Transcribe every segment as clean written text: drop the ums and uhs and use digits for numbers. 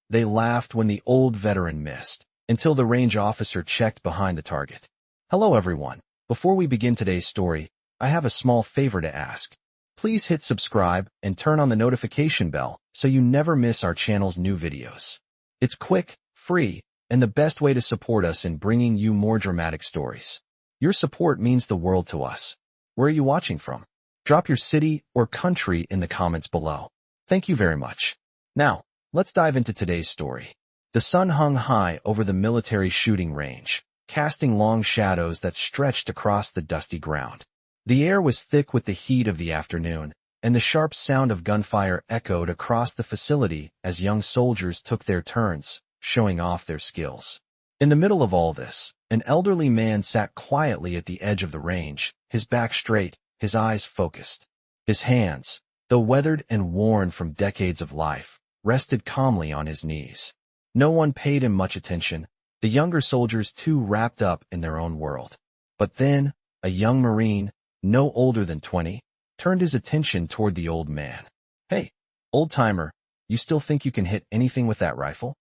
They laughed when the old veteran missed, until the range officer checked behind the target. Hello everyone. Before we begin today's story, I have a small favor to ask. Please hit subscribe and turn on the notification bell so you never miss our channel's new videos. It's quick, free, and the best way to support us in bringing you more dramatic stories. Your support means the world to us. Where are you watching from? Drop your city or country in the comments below. Thank you very much. Now, let's dive into today's story. The sun hung high over the military shooting range, casting long shadows that stretched across the dusty ground. The air was thick with the heat of the afternoon, and the sharp sound of gunfire echoed across the facility as young soldiers took their turns, showing off their skills. In the middle of all this, an elderly man sat quietly at the edge of the range, his back straight, his eyes focused. His hands, though weathered and worn from decades of life, rested calmly on his knees. No one paid him much attention, the younger soldiers too wrapped up in their own world. But then, a young Marine, no older than 20, turned his attention toward the old man. "Hey, old-timer, you still think you can hit anything with that rifle?"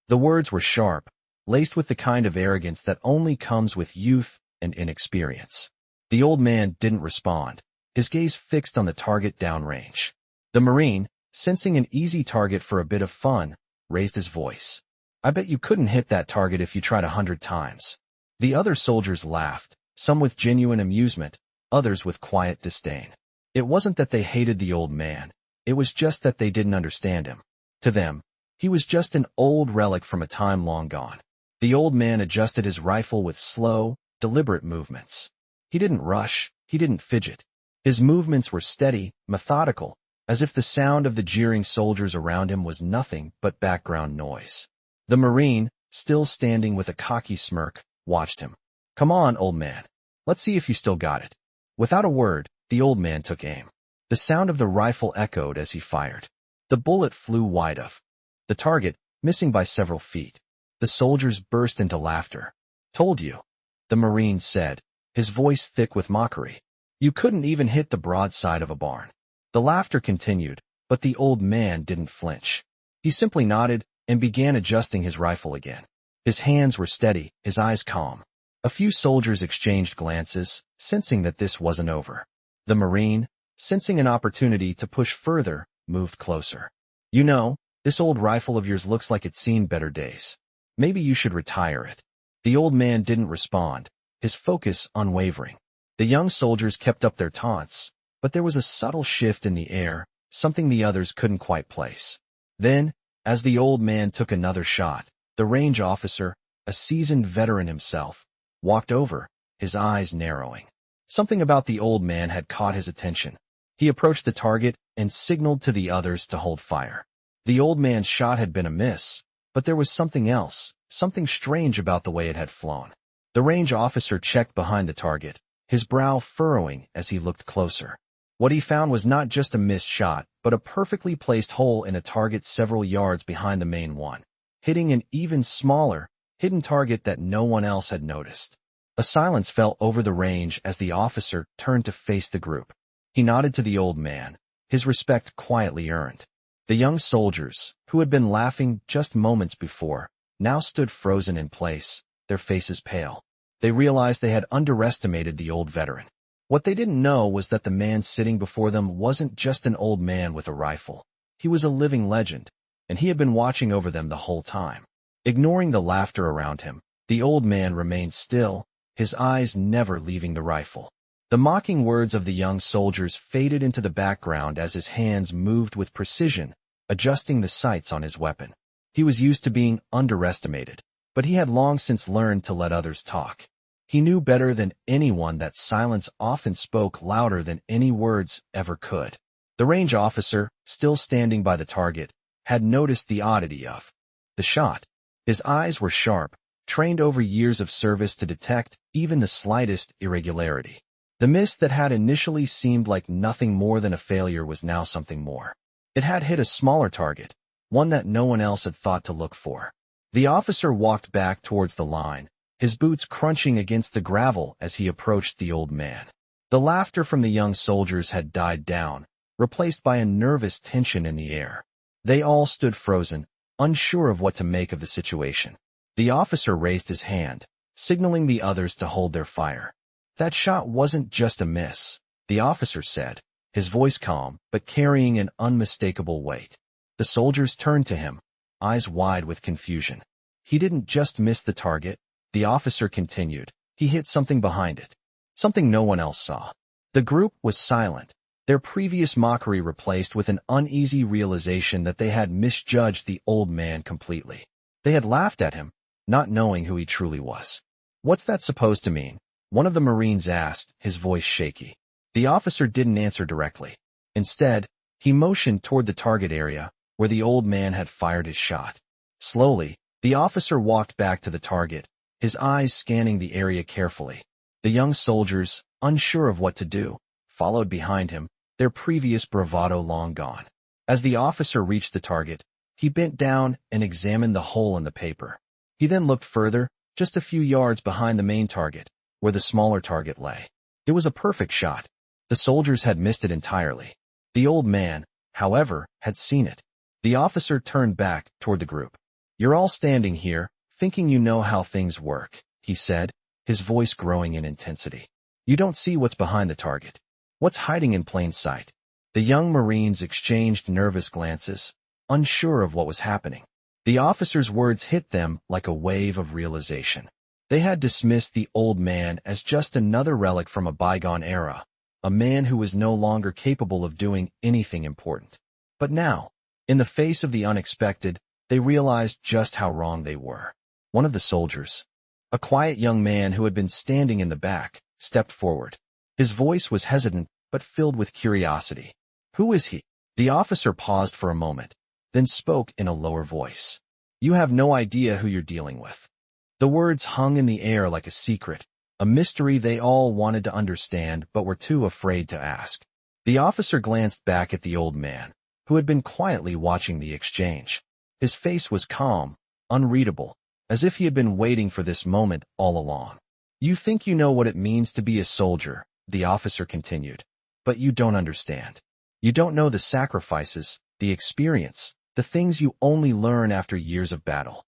The words were sharp, laced with the kind of arrogance that only comes with youth and inexperience. The old man didn't respond, his gaze fixed on the target downrange. The Marine, sensing an easy target for a bit of fun, raised his voice. "I bet you couldn't hit that target if you tried 100 times. The other soldiers laughed, some with genuine amusement, others with quiet disdain. It wasn't that they hated the old man, it was just that they didn't understand him. To them, he was just an old relic from a time long gone. The old man adjusted his rifle with slow, deliberate movements. He didn't rush, he didn't fidget. His movements were steady, methodical, as if the sound of the jeering soldiers around him was nothing but background noise. The Marine, still standing with a cocky smirk, watched him. "Come on, old man. Let's see if you still got it." Without a word, the old man took aim. The sound of the rifle echoed as he fired. The bullet flew wide of the target, missing by several feet. The soldiers burst into laughter. "Told you," the Marine said, his voice thick with mockery. "You couldn't even hit the broadside of a barn." The laughter continued, but the old man didn't flinch. He simply nodded and began adjusting his rifle again. His hands were steady, his eyes calm. A few soldiers exchanged glances, sensing that this wasn't over. The Marine, sensing an opportunity to push further, moved closer. "You know, this old rifle of yours looks like it's seen better days. Maybe you should retire it." The old man didn't respond, his focus unwavering. The young soldiers kept up their taunts, but there was a subtle shift in the air, something the others couldn't quite place. Then, as the old man took another shot, the range officer, a seasoned veteran himself, walked over, his eyes narrowing. Something about the old man had caught his attention. He approached the target and signaled to the others to hold fire. The old man's shot had been a miss, but there was something else, something strange about the way it had flown. The range officer checked behind the target, his brow furrowing as he looked closer. What he found was not just a missed shot, but a perfectly placed hole in a target several yards behind the main one, hitting an even smaller, hidden target that no one else had noticed. A silence fell over the range as the officer turned to face the group. He nodded to the old man, his respect quietly earned. The young soldiers, who had been laughing just moments before, now stood frozen in place, their faces pale. They realized they had underestimated the old veteran. What they didn't know was that the man sitting before them wasn't just an old man with a rifle. He was a living legend, and he had been watching over them the whole time. Ignoring the laughter around him, the old man remained still, his eyes never leaving the rifle. The mocking words of the young soldiers faded into the background as his hands moved with precision, adjusting the sights on his weapon. He was used to being underestimated, but he had long since learned to let others talk. He knew better than anyone that silence often spoke louder than any words ever could. The range officer, still standing by the target, had noticed the oddity of the shot. His eyes were sharp, trained over years of service to detect even the slightest irregularity. The miss that had initially seemed like nothing more than a failure was now something more. It had hit a smaller target, one that no one else had thought to look for. The officer walked back towards the line, his boots crunching against the gravel as he approached the old man. The laughter from the young soldiers had died down, replaced by a nervous tension in the air. They all stood frozen, unsure of what to make of the situation. The officer raised his hand, signaling the others to hold their fire. "That shot wasn't just a miss," the officer said, his voice calm but carrying an unmistakable weight. The soldiers turned to him, eyes wide with confusion. "He didn't just miss the target," the officer continued. "He hit something behind it. Something no one else saw." The group was silent, their previous mockery replaced with an uneasy realization that they had misjudged the old man completely. They had laughed at him, not knowing who he truly was. "What's that supposed to mean?" one of the Marines asked, his voice shaky. The officer didn't answer directly. Instead, he motioned toward the target area, where the old man had fired his shot. Slowly, the officer walked back to the target, his eyes scanning the area carefully. The young soldiers, unsure of what to do, followed behind him, their previous bravado long gone. As the officer reached the target, he bent down and examined the hole in the paper. He then looked further, just a few yards behind the main target, where the smaller target lay. It was a perfect shot. The soldiers had missed it entirely. The old man, however, had seen it. The officer turned back toward the group. "You're all standing here, thinking you know how things work," he said, his voice growing in intensity. "You don't see what's behind the target. What's hiding in plain sight." The young Marines exchanged nervous glances, unsure of what was happening. The officer's words hit them like a wave of realization. They had dismissed the old man as just another relic from a bygone era, a man who was no longer capable of doing anything important. But now, in the face of the unexpected, they realized just how wrong they were. One of the soldiers, a quiet young man who had been standing in the back, stepped forward. His voice was hesitant but filled with curiosity. "Who is he?" The officer paused for a moment, then spoke in a lower voice. "You have no idea who you're dealing with." The words hung in the air like a secret, a mystery they all wanted to understand but were too afraid to ask. The officer glanced back at the old man, who had been quietly watching the exchange. His face was calm, unreadable, as if he had been waiting for this moment all along. "You think you know what it means to be a soldier," the officer continued, "but you don't understand. You don't know the sacrifices, the experience, the things you only learn after years of battle."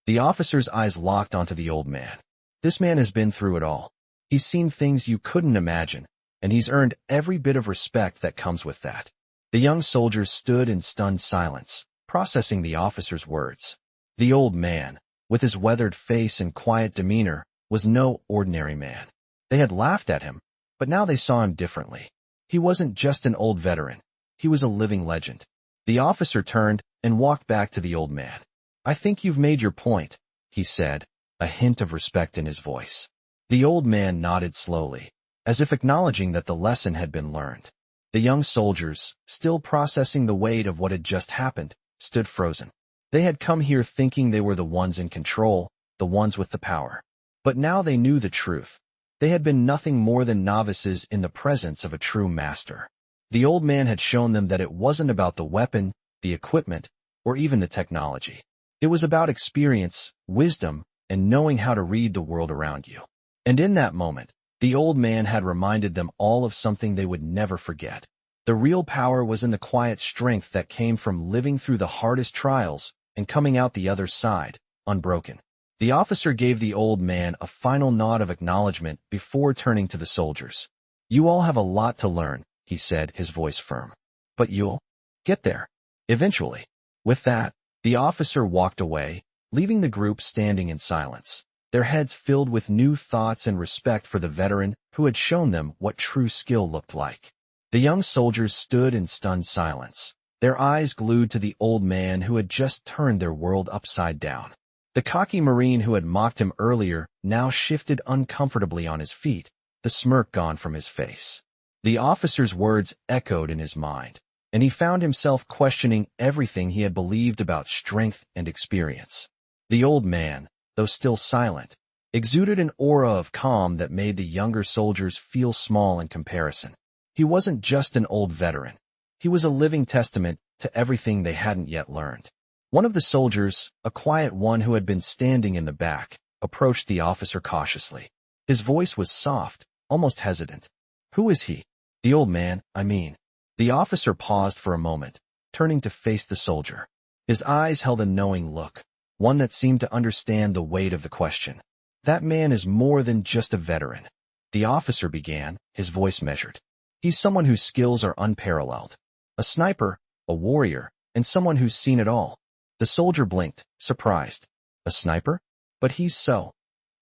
The officer's eyes locked onto the old man. This man has been through it all. He's seen things you couldn't imagine, and he's earned every bit of respect that comes with that. The young soldiers stood in stunned silence, processing the officer's words. The old man, with his weathered face and quiet demeanor, was no ordinary man. They had laughed at him, but now they saw him differently. He wasn't just an old veteran. He was a living legend. The officer turned and walked back to the old man. "I think you've made your point," he said, a hint of respect in his voice. The old man nodded slowly, as if acknowledging that the lesson had been learned. The young soldiers, still processing the weight of what had just happened, stood frozen. They had come here thinking they were the ones in control, the ones with the power. But now they knew the truth. They had been nothing more than novices in the presence of a true master. The old man had shown them that it wasn't about the weapon, the equipment, or even the technology. It was about experience, wisdom, and knowing how to read the world around you. And in that moment, the old man had reminded them all of something they would never forget. The real power was in the quiet strength that came from living through the hardest trials and coming out the other side, unbroken. The officer gave the old man a final nod of acknowledgement before turning to the soldiers. "You all have a lot to learn," he said, his voice firm. "But you'll get there. Eventually." With that, the officer walked away, leaving the group standing in silence, their heads filled with new thoughts and respect for the veteran who had shown them what true skill looked like. The young soldiers stood in stunned silence, their eyes glued to the old man who had just turned their world upside down. The cocky Marine who had mocked him earlier now shifted uncomfortably on his feet, the smirk gone from his face. The officer's words echoed in his mind, and he found himself questioning everything he had believed about strength and experience. The old man, though still silent, exuded an aura of calm that made the younger soldiers feel small in comparison. He wasn't just an old veteran. He was a living testament to everything they hadn't yet learned. One of the soldiers, a quiet one who had been standing in the back, approached the officer cautiously. His voice was soft, almost hesitant. "Who is he?" "The old man, I mean." The officer paused for a moment, turning to face the soldier. His eyes held a knowing look, one that seemed to understand the weight of the question. That man is more than just a veteran. The officer began, his voice measured. He's someone whose skills are unparalleled. A sniper, a warrior, and someone who's seen it all. The soldier blinked, surprised. A sniper? But he's so.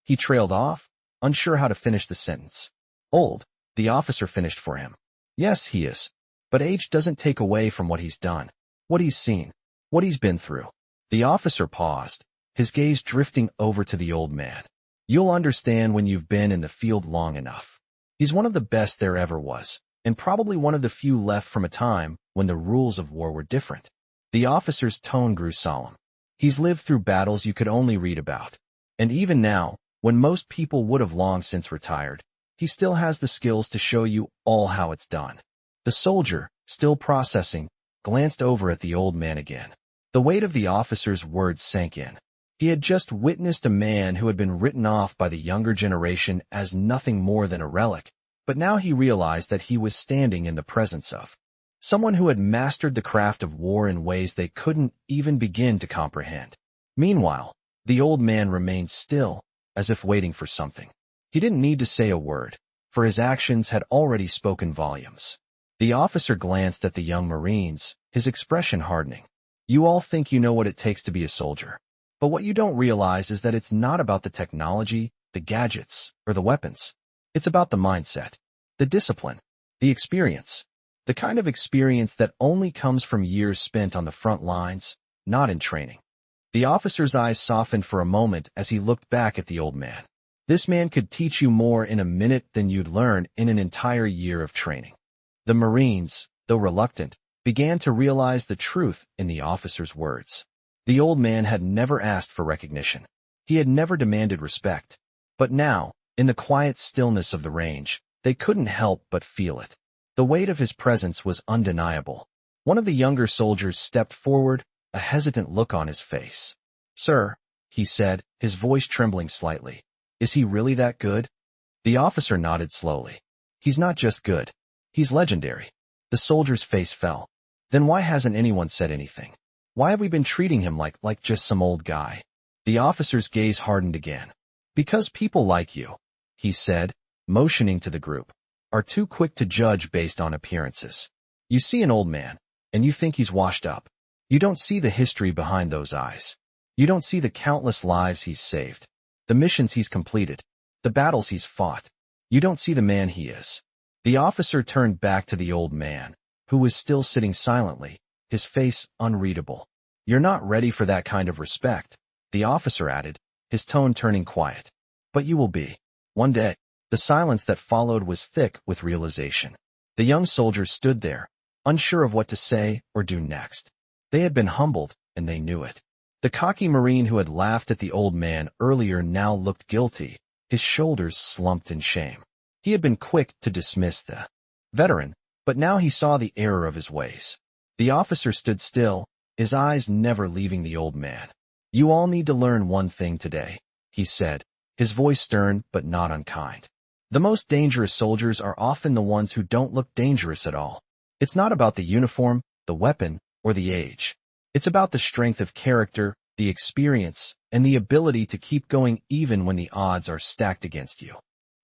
He trailed off, unsure how to finish the sentence. Old, the officer finished for him. Yes, he is. But age doesn't take away from what he's done, what he's seen, what he's been through. The officer paused, his gaze drifting over to the old man. You'll understand when you've been in the field long enough. He's one of the best there ever was, and probably one of the few left from a time when the rules of war were different. The officer's tone grew solemn. He's lived through battles you could only read about. And even now, when most people would have long since retired, he still has the skills to show you all how it's done. The soldier, still processing, glanced over at the old man again. The weight of the officer's words sank in. He had just witnessed a man who had been written off by the younger generation as nothing more than a relic, but now he realized that he was standing in the presence of someone who had mastered the craft of war in ways they couldn't even begin to comprehend. Meanwhile, the old man remained still, as if waiting for something. He didn't need to say a word, for his actions had already spoken volumes. The officer glanced at the young Marines, his expression hardening. You all think you know what it takes to be a soldier. But what you don't realize is that it's not about the technology, the gadgets, or the weapons. It's about the mindset, the discipline, the experience. The kind of experience that only comes from years spent on the front lines, not in training. The officer's eyes softened for a moment as he looked back at the old man. This man could teach you more in a minute than you'd learn in an entire year of training. The Marines, though reluctant, began to realize the truth in the officer's words. The old man had never asked for recognition. He had never demanded respect. But now, in the quiet stillness of the range, they couldn't help but feel it. The weight of his presence was undeniable. One of the younger soldiers stepped forward, a hesitant look on his face. Sir, he said, his voice trembling slightly. Is he really that good? The officer nodded slowly. He's not just good. He's legendary. The soldier's face fell. Then why hasn't anyone said anything? Why have we been treating him like just some old guy? The officer's gaze hardened again. Because people like you, he said, motioning to the group, are too quick to judge based on appearances. You see an old man, and you think he's washed up. You don't see the history behind those eyes. You don't see the countless lives he's saved, the missions he's completed, the battles he's fought. You don't see the man he is. The officer turned back to the old man, who was still sitting silently, his face unreadable. You're not ready for that kind of respect, the officer added, his tone turning quiet. But you will be. One day. The silence that followed was thick with realization. The young soldiers stood there, unsure of what to say or do next. They had been humbled, and they knew it. The cocky Marine who had laughed at the old man earlier now looked guilty, his shoulders slumped in shame. He had been quick to dismiss the veteran, but now he saw the error of his ways. The officer stood still, his eyes never leaving the old man. You all need to learn one thing today, he said, his voice stern but not unkind. The most dangerous soldiers are often the ones who don't look dangerous at all. It's not about the uniform, the weapon, or the age. It's about the strength of character, the experience, and the ability to keep going even when the odds are stacked against you.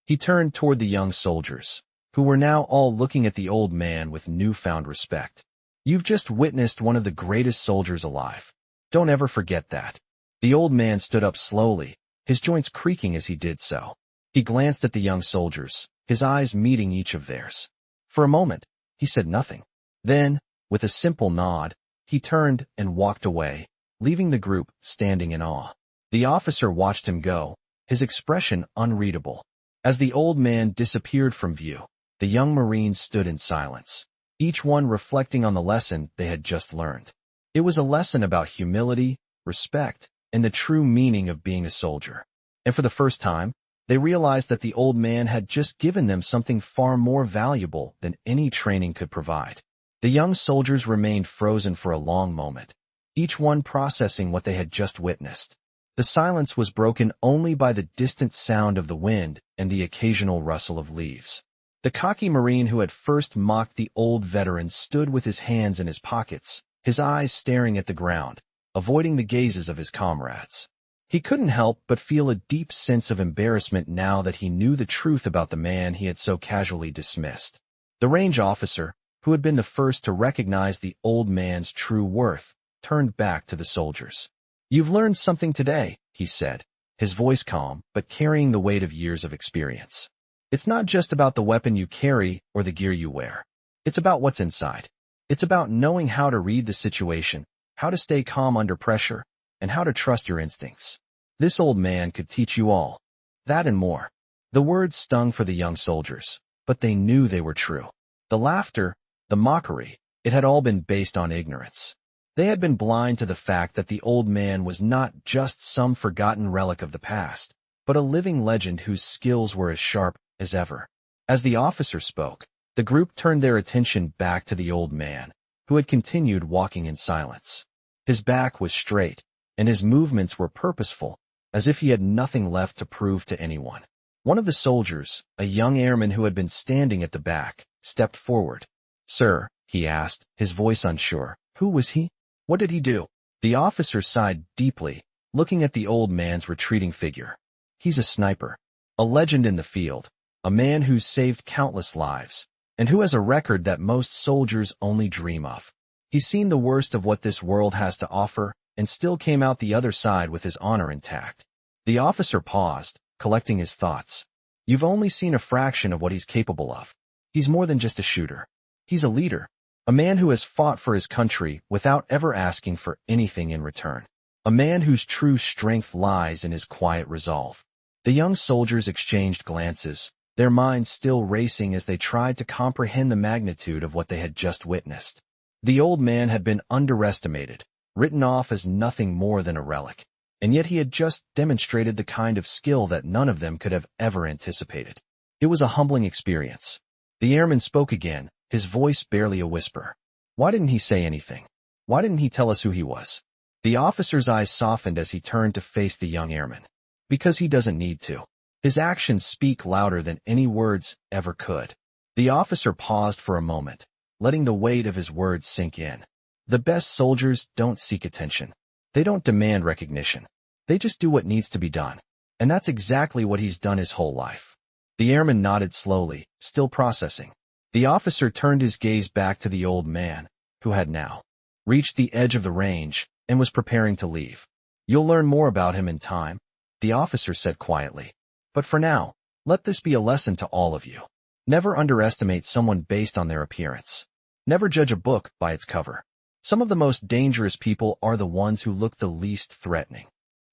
He turned toward the young soldiers, who were now all looking at the old man with newfound respect. You've just witnessed one of the greatest soldiers alive. Don't ever forget that. The old man stood up slowly, his joints creaking as he did so. He glanced at the young soldiers, his eyes meeting each of theirs. For a moment, he said nothing. Then, with a simple nod, he turned and walked away, leaving the group standing in awe. The officer watched him go, his expression unreadable. As the old man disappeared from view, the young Marines stood in silence, each one reflecting on the lesson they had just learned. It was a lesson about humility, respect, and the true meaning of being a soldier. And for the first time, they realized that the old man had just given them something far more valuable than any training could provide. The young soldiers remained frozen for a long moment, each one processing what they had just witnessed. The silence was broken only by the distant sound of the wind and the occasional rustle of leaves. The cocky Marine who had first mocked the old veteran stood with his hands in his pockets, his eyes staring at the ground, avoiding the gazes of his comrades. He couldn't help but feel a deep sense of embarrassment now that he knew the truth about the man he had so casually dismissed. The range officer, who had been the first to recognize the old man's true worth, turned back to the soldiers. "You've learned something today," he said, his voice calm but carrying the weight of years of experience. "It's not just about the weapon you carry or the gear you wear. It's about what's inside. It's about knowing how to read the situation, how to stay calm under pressure, and how to trust your instincts. This old man could teach you all. That and more." The words stung for the young soldiers, but they knew they were true. The laughter, the mockery, it had all been based on ignorance. They had been blind to the fact that the old man was not just some forgotten relic of the past, but a living legend whose skills were as sharp as ever. As the officer spoke, the group turned their attention back to the old man, who had continued walking in silence. His back was straight, and his movements were purposeful, as if he had nothing left to prove to anyone. One of the soldiers, a young airman who had been standing at the back, stepped forward. "Sir," he asked, his voice unsure, "who was he? What did he do?" The officer sighed deeply, looking at the old man's retreating figure. "He's a sniper, a legend in the field, a man who's saved countless lives, and who has a record that most soldiers only dream of. He's seen the worst of what this world has to offer, and still came out the other side with his honor intact." The officer paused, collecting his thoughts. "You've only seen a fraction of what he's capable of. He's more than just a shooter. He's a leader, a man who has fought for his country without ever asking for anything in return. A man whose true strength lies in his quiet resolve." The young soldiers exchanged glances, their minds still racing as they tried to comprehend the magnitude of what they had just witnessed. The old man had been underestimated, written off as nothing more than a relic, and yet he had just demonstrated the kind of skill that none of them could have ever anticipated. It was a humbling experience. The airman spoke again, his voice barely a whisper. "Why didn't he say anything? Why didn't he tell us who he was?" The officer's eyes softened as he turned to face the young airman. "Because he doesn't need to. His actions speak louder than any words ever could." The officer paused for a moment, letting the weight of his words sink in. The best soldiers don't seek attention. They don't demand recognition. They just do what needs to be done. And that's exactly what he's done his whole life. The airman nodded slowly, still processing. The officer turned his gaze back to the old man, who had now reached the edge of the range and was preparing to leave. "You'll learn more about him in time," the officer said quietly. "But for now, let this be a lesson to all of you. Never underestimate someone based on their appearance. Never judge a book by its cover. Some of the most dangerous people are the ones who look the least threatening."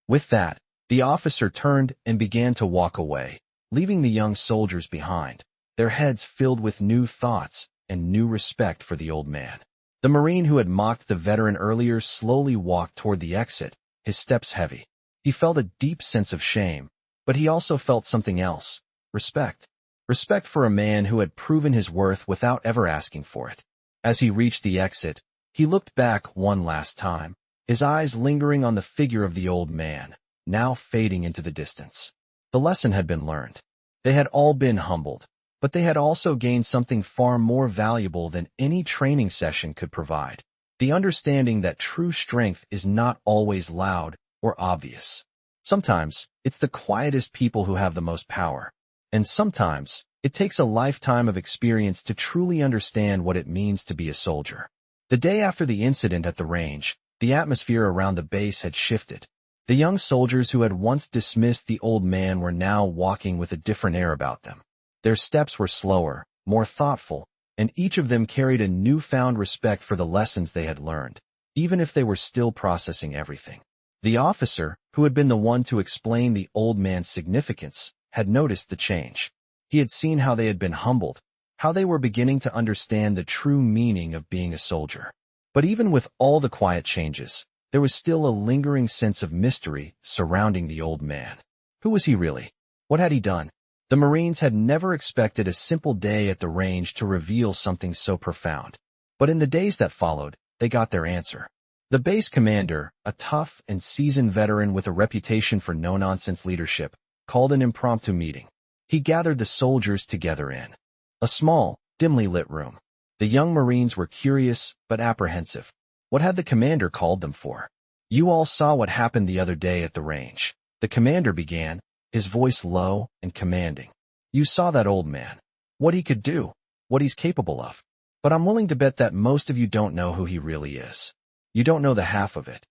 With that, the officer turned and began to walk away, leaving the young soldiers behind, their heads filled with new thoughts and new respect for the old man. The Marine who had mocked the veteran earlier slowly walked toward the exit, his steps heavy. He felt a deep sense of shame, but he also felt something else: respect. Respect for a man who had proven his worth without ever asking for it. As he reached the exit, he looked back one last time, his eyes lingering on the figure of the old man, now fading into the distance. The lesson had been learned. They had all been humbled, but they had also gained something far more valuable than any training session could provide: the understanding that true strength is not always loud or obvious. Sometimes, it's the quietest people who have the most power. And sometimes, it takes a lifetime of experience to truly understand what it means to be a soldier. The day after the incident at the range, the atmosphere around the base had shifted. The young soldiers who had once dismissed the old man were now walking with a different air about them. Their steps were slower, more thoughtful, and each of them carried a newfound respect for the lessons they had learned, even if they were still processing everything. The officer, who had been the one to explain the old man's significance, had noticed the change. He had seen how they had been humbled, how they were beginning to understand the true meaning of being a soldier. But even with all the quiet changes, there was still a lingering sense of mystery surrounding the old man. Who was he really? What had he done? The Marines had never expected a simple day at the range to reveal something so profound. But in the days that followed, they got their answer. The base commander, a tough and seasoned veteran with a reputation for no-nonsense leadership, called an impromptu meeting. He gathered the soldiers together in a small, dimly lit room. The young Marines were curious but apprehensive. What had the commander called them for? You all saw what happened the other day at the range. The commander began, his voice low and commanding. You saw that old man. What he could do, what he's capable of. But I'm willing to bet that most of you don't know who he really is. You don't know the half of it.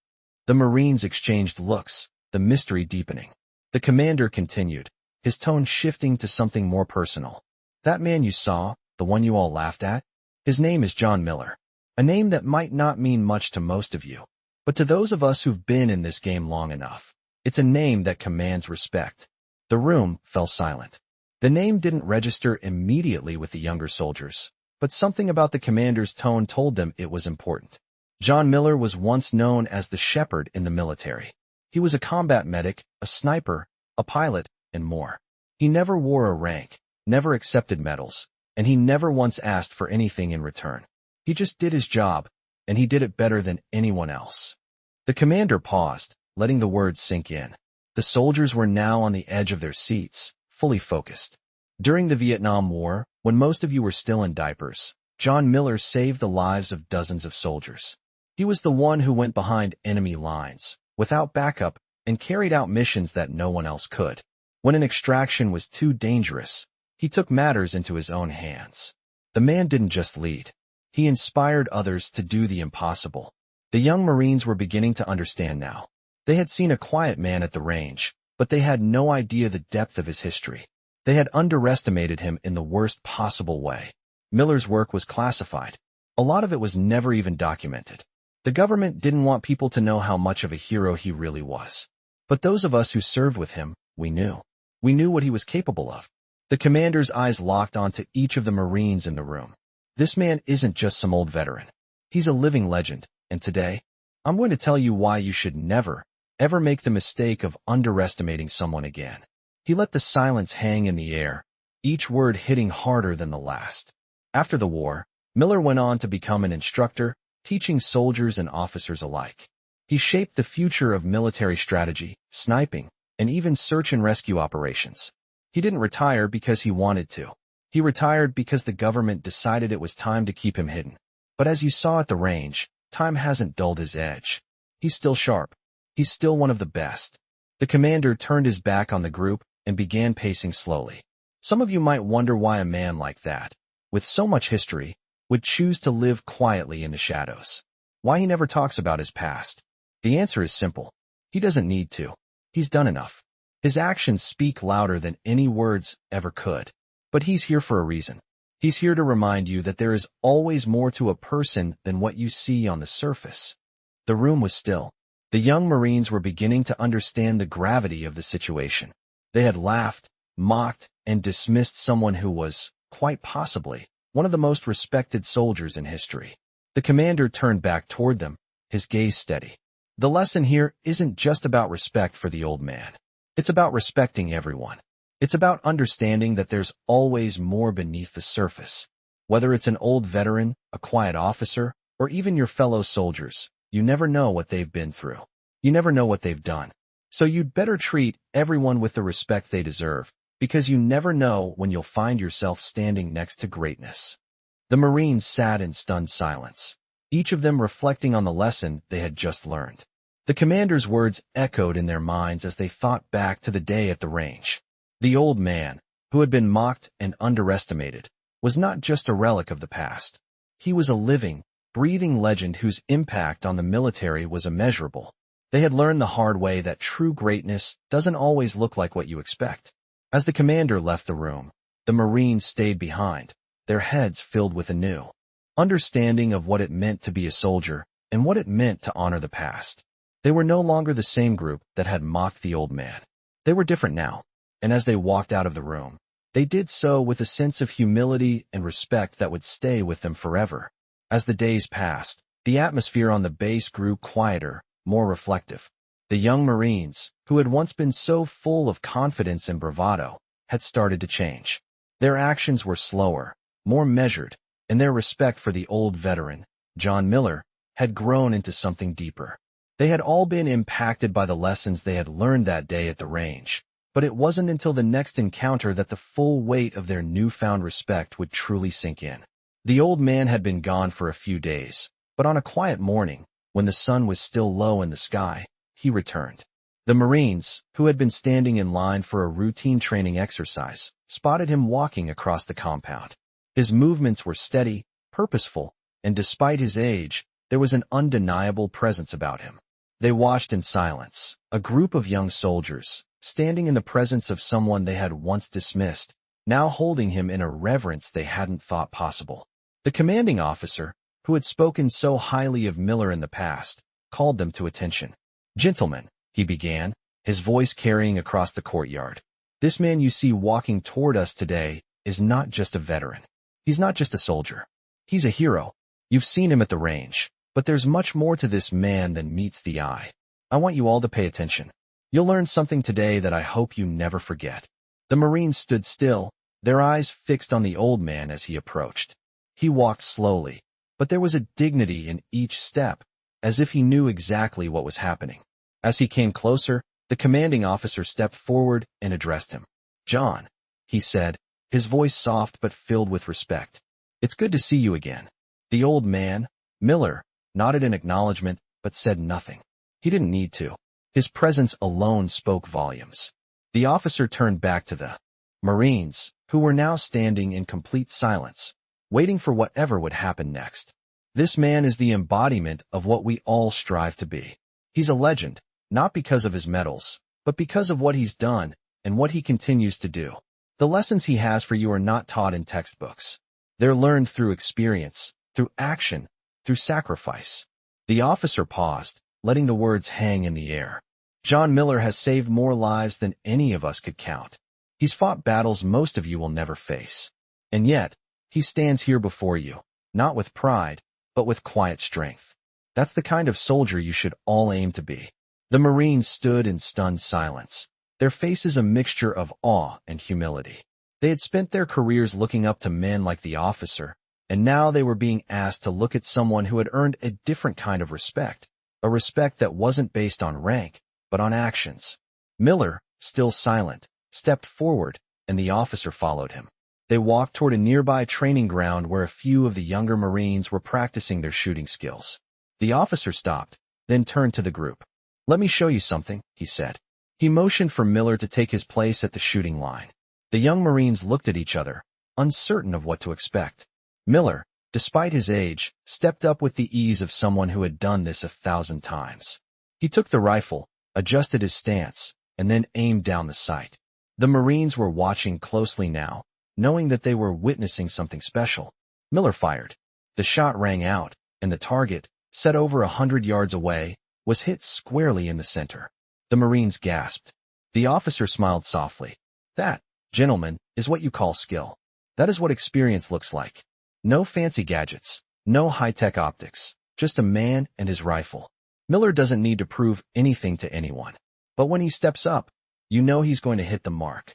The Marines exchanged looks, the mystery deepening. The commander continued, his tone shifting to something more personal. That man you saw, the one you all laughed at, his name is John Miller. A name that might not mean much to most of you, but to those of us who've been in this game long enough, it's a name that commands respect. The room fell silent. The name didn't register immediately with the younger soldiers, but something about the commander's tone told them it was important. John Miller was once known as the Shepherd in the military. He was a combat medic, a sniper, a pilot, and more. He never wore a rank, never accepted medals, and he never once asked for anything in return. He just did his job, and he did it better than anyone else. The commander paused, letting the words sink in. The soldiers were now on the edge of their seats, fully focused. During the Vietnam War, when most of you were still in diapers, John Miller saved the lives of dozens of soldiers. He was the one who went behind enemy lines, without backup, and carried out missions that no one else could. When an extraction was too dangerous, he took matters into his own hands. The man didn't just lead. He inspired others to do the impossible. The young Marines were beginning to understand now. They had seen a quiet man at the range, but they had no idea the depth of his history. They had underestimated him in the worst possible way. Miller's work was classified. A lot of it was never even documented. The government didn't want people to know how much of a hero he really was. But those of us who served with him, we knew. We knew what he was capable of. The commander's eyes locked onto each of the Marines in the room. This man isn't just some old veteran. He's a living legend, and today, I'm going to tell you why you should never, ever make the mistake of underestimating someone again. He let the silence hang in the air, each word hitting harder than the last. After the war, Miller went on to become an instructor, teaching soldiers and officers alike. He shaped the future of military strategy, sniping, and even search and rescue operations. He didn't retire because he wanted to. He retired because the government decided it was time to keep him hidden. But as you saw at the range, time hasn't dulled his edge. He's still sharp. He's still one of the best. The commander turned his back on the group and began pacing slowly. Some of you might wonder why a man like that, with so much history, would choose to live quietly in the shadows. Why he never talks about his past. The answer is simple. He doesn't need to. He's done enough. His actions speak louder than any words ever could. But he's here for a reason. He's here to remind you that there is always more to a person than what you see on the surface. The room was still. The young Marines were beginning to understand the gravity of the situation. They had laughed, mocked, and dismissed someone who was, quite possibly, one of the most respected soldiers in history. The commander turned back toward them, his gaze steady. The lesson here isn't just about respect for the old man. It's about respecting everyone. It's about understanding that there's always more beneath the surface. Whether it's an old veteran, a quiet officer, or even your fellow soldiers, you never know what they've been through. You never know what they've done. So you'd better treat everyone with the respect they deserve, because you never know when you'll find yourself standing next to greatness. The Marines sat in stunned silence, each of them reflecting on the lesson they had just learned. The commander's words echoed in their minds as they thought back to the day at the range. The old man, who had been mocked and underestimated, was not just a relic of the past. He was a living, breathing legend whose impact on the military was immeasurable. They had learned the hard way that true greatness doesn't always look like what you expect. As the commander left the room, the Marines stayed behind, their heads filled with a new understanding of what it meant to be a soldier and what it meant to honor the past. They were no longer the same group that had mocked the old man. They were different now, and as they walked out of the room, they did so with a sense of humility and respect that would stay with them forever. As the days passed, the atmosphere on the base grew quieter, more reflective. The young Marines, who had once been so full of confidence and bravado, had started to change. Their actions were slower, more measured, and their respect for the old veteran, John Miller, had grown into something deeper. They had all been impacted by the lessons they had learned that day at the range, but it wasn't until the next encounter that the full weight of their newfound respect would truly sink in. The old man had been gone for a few days, but on a quiet morning, When the sun was still low in the sky, he returned. The Marines, who had been standing in line for a routine training exercise, spotted him walking across the compound. His movements were steady, purposeful, and despite his age, there was an undeniable presence about him. They watched in silence, a group of young soldiers, standing in the presence of someone they had once dismissed, now holding him in a reverence they hadn't thought possible. The commanding officer, who had spoken so highly of Miller in the past, called them to attention. "Gentlemen," he began, his voice carrying across the courtyard. "This man you see walking toward us today is not just a veteran. He's not just a soldier. He's a hero. You've seen him at the range, but there's much more to this man than meets the eye. I want you all to pay attention. You'll learn something today that I hope you never forget." The Marines stood still, their eyes fixed on the old man as he approached. He walked slowly, but there was a dignity in each step, as if he knew exactly what was happening. As he came closer, the commanding officer stepped forward and addressed him. "John," he said, his voice soft but filled with respect. "It's good to see you again." The old man, Miller, nodded in acknowledgement but said nothing. He didn't need to. His presence alone spoke volumes. The officer turned back to the Marines, who were now standing in complete silence, waiting for whatever would happen next. "This man is the embodiment of what we all strive to be. He's a legend, not because of his medals, but because of what he's done and what he continues to do. The lessons he has for you are not taught in textbooks. They're learned through experience, through action, through sacrifice." The officer paused, letting the words hang in the air. "John Miller has saved more lives than any of us could count. He's fought battles most of you will never face. And yet, he stands here before you, not with pride, but with quiet strength. That's the kind of soldier you should all aim to be." The Marines stood in stunned silence, their faces a mixture of awe and humility. They had spent their careers looking up to men like the officer, and now they were being asked to look at someone who had earned a different kind of respect, a respect that wasn't based on rank, but on actions. Miller, still silent, stepped forward, and the officer followed him. They walked toward a nearby training ground where a few of the younger Marines were practicing their shooting skills. The officer stopped, then turned to the group. "Let me show you something," he said. He motioned for Miller to take his place at the shooting line. The young Marines looked at each other, uncertain of what to expect. Miller, despite his age, stepped up with the ease of someone who had done this 1,000 times. He took the rifle, adjusted his stance, and then aimed down the sight. The Marines were watching closely now, knowing that they were witnessing something special. Miller fired. The shot rang out, and the target, set over 100 yards away, was hit squarely in the center. The Marines gasped. The officer smiled softly. "That, gentlemen, is what you call skill. That is what experience looks like. No fancy gadgets, no high-tech optics, just a man and his rifle. Miller doesn't need to prove anything to anyone. But when he steps up, you know he's going to hit the mark."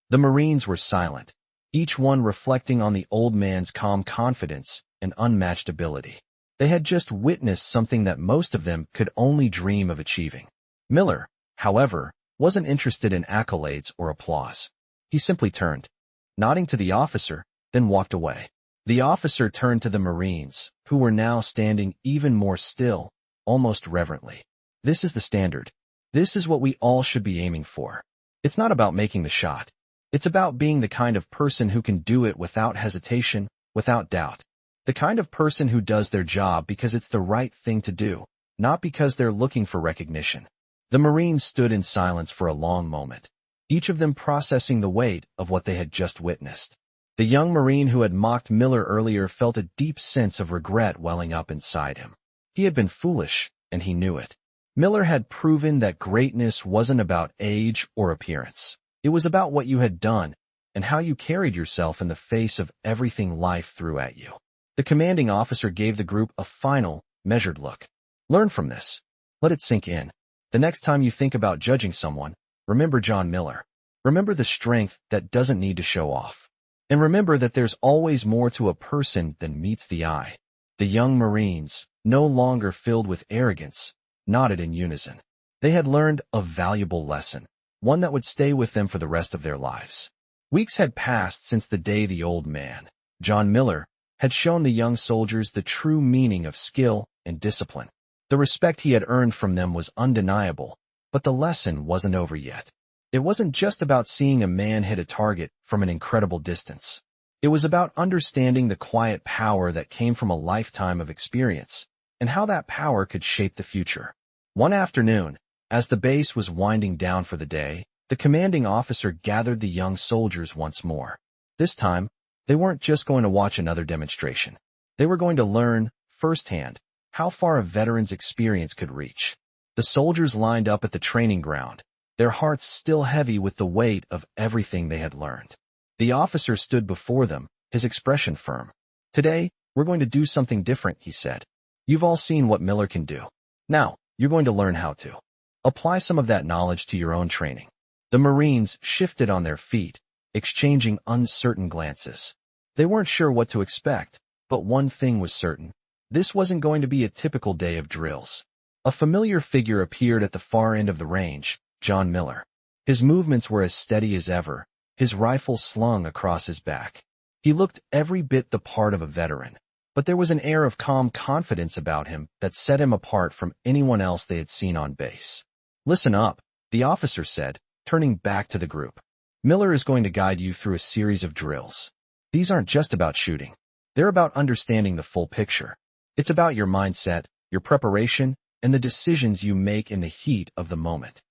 The Marines were silent, each one reflecting on the old man's calm confidence and unmatched ability. They had just witnessed something that most of them could only dream of achieving. Miller, however, wasn't interested in accolades or applause. He simply turned, nodding to the officer, then walked away. The officer turned to the Marines, who were now standing even more still, almost reverently. "This is the standard. This is what we all should be aiming for. It's not about making the shot. It's about being the kind of person who can do it without hesitation, without doubt. The kind of person who does their job because it's the right thing to do, not because they're looking for recognition." The Marines stood in silence for a long moment, each of them processing the weight of what they had just witnessed. The young Marine who had mocked Miller earlier felt a deep sense of regret welling up inside him. He had been foolish, and he knew it. Miller had proven that greatness wasn't about age or appearance. It was about what you had done and how you carried yourself in the face of everything life threw at you. The commanding officer gave the group a final, measured look. "Learn from this. Let it sink in. The next time you think about judging someone, remember John Miller. Remember the strength that doesn't need to show off. And remember that there's always more to a person than meets the eye." The young Marines, no longer filled with arrogance, nodded in unison. They had learned a valuable lesson, one that would stay with them for the rest of their lives. Weeks had passed since the day the old man, John Miller, had shown the young soldiers the true meaning of skill and discipline. The respect he had earned from them was undeniable, but the lesson wasn't over yet. It wasn't just about seeing a man hit a target from an incredible distance. It was about understanding the quiet power that came from a lifetime of experience, and how that power could shape the future. One afternoon, as the base was winding down for the day, the commanding officer gathered the young soldiers once more. This time, they weren't just going to watch another demonstration. They were going to learn, firsthand, how far a veteran's experience could reach. The soldiers lined up at the training ground, their hearts still heavy with the weight of everything they had learned. The officer stood before them, his expression firm. "Today, we're going to do something different," he said. "You've all seen what Miller can do. Now, you're going to learn how to apply some of that knowledge to your own training." The Marines shifted on their feet, exchanging uncertain glances. They weren't sure what to expect, but one thing was certain. This wasn't going to be a typical day of drills. A familiar figure appeared at the far end of the range, John Miller. His movements were as steady as ever, his rifle slung across his back. He looked every bit the part of a veteran, but there was an air of calm confidence about him that set him apart from anyone else they had seen on base. "Listen up," the officer said, turning back to the group. "Miller is going to guide you through a series of drills. These aren't just about shooting. They're about understanding the full picture. It's about your mindset, your preparation, and the decisions you make in the heat of the moment."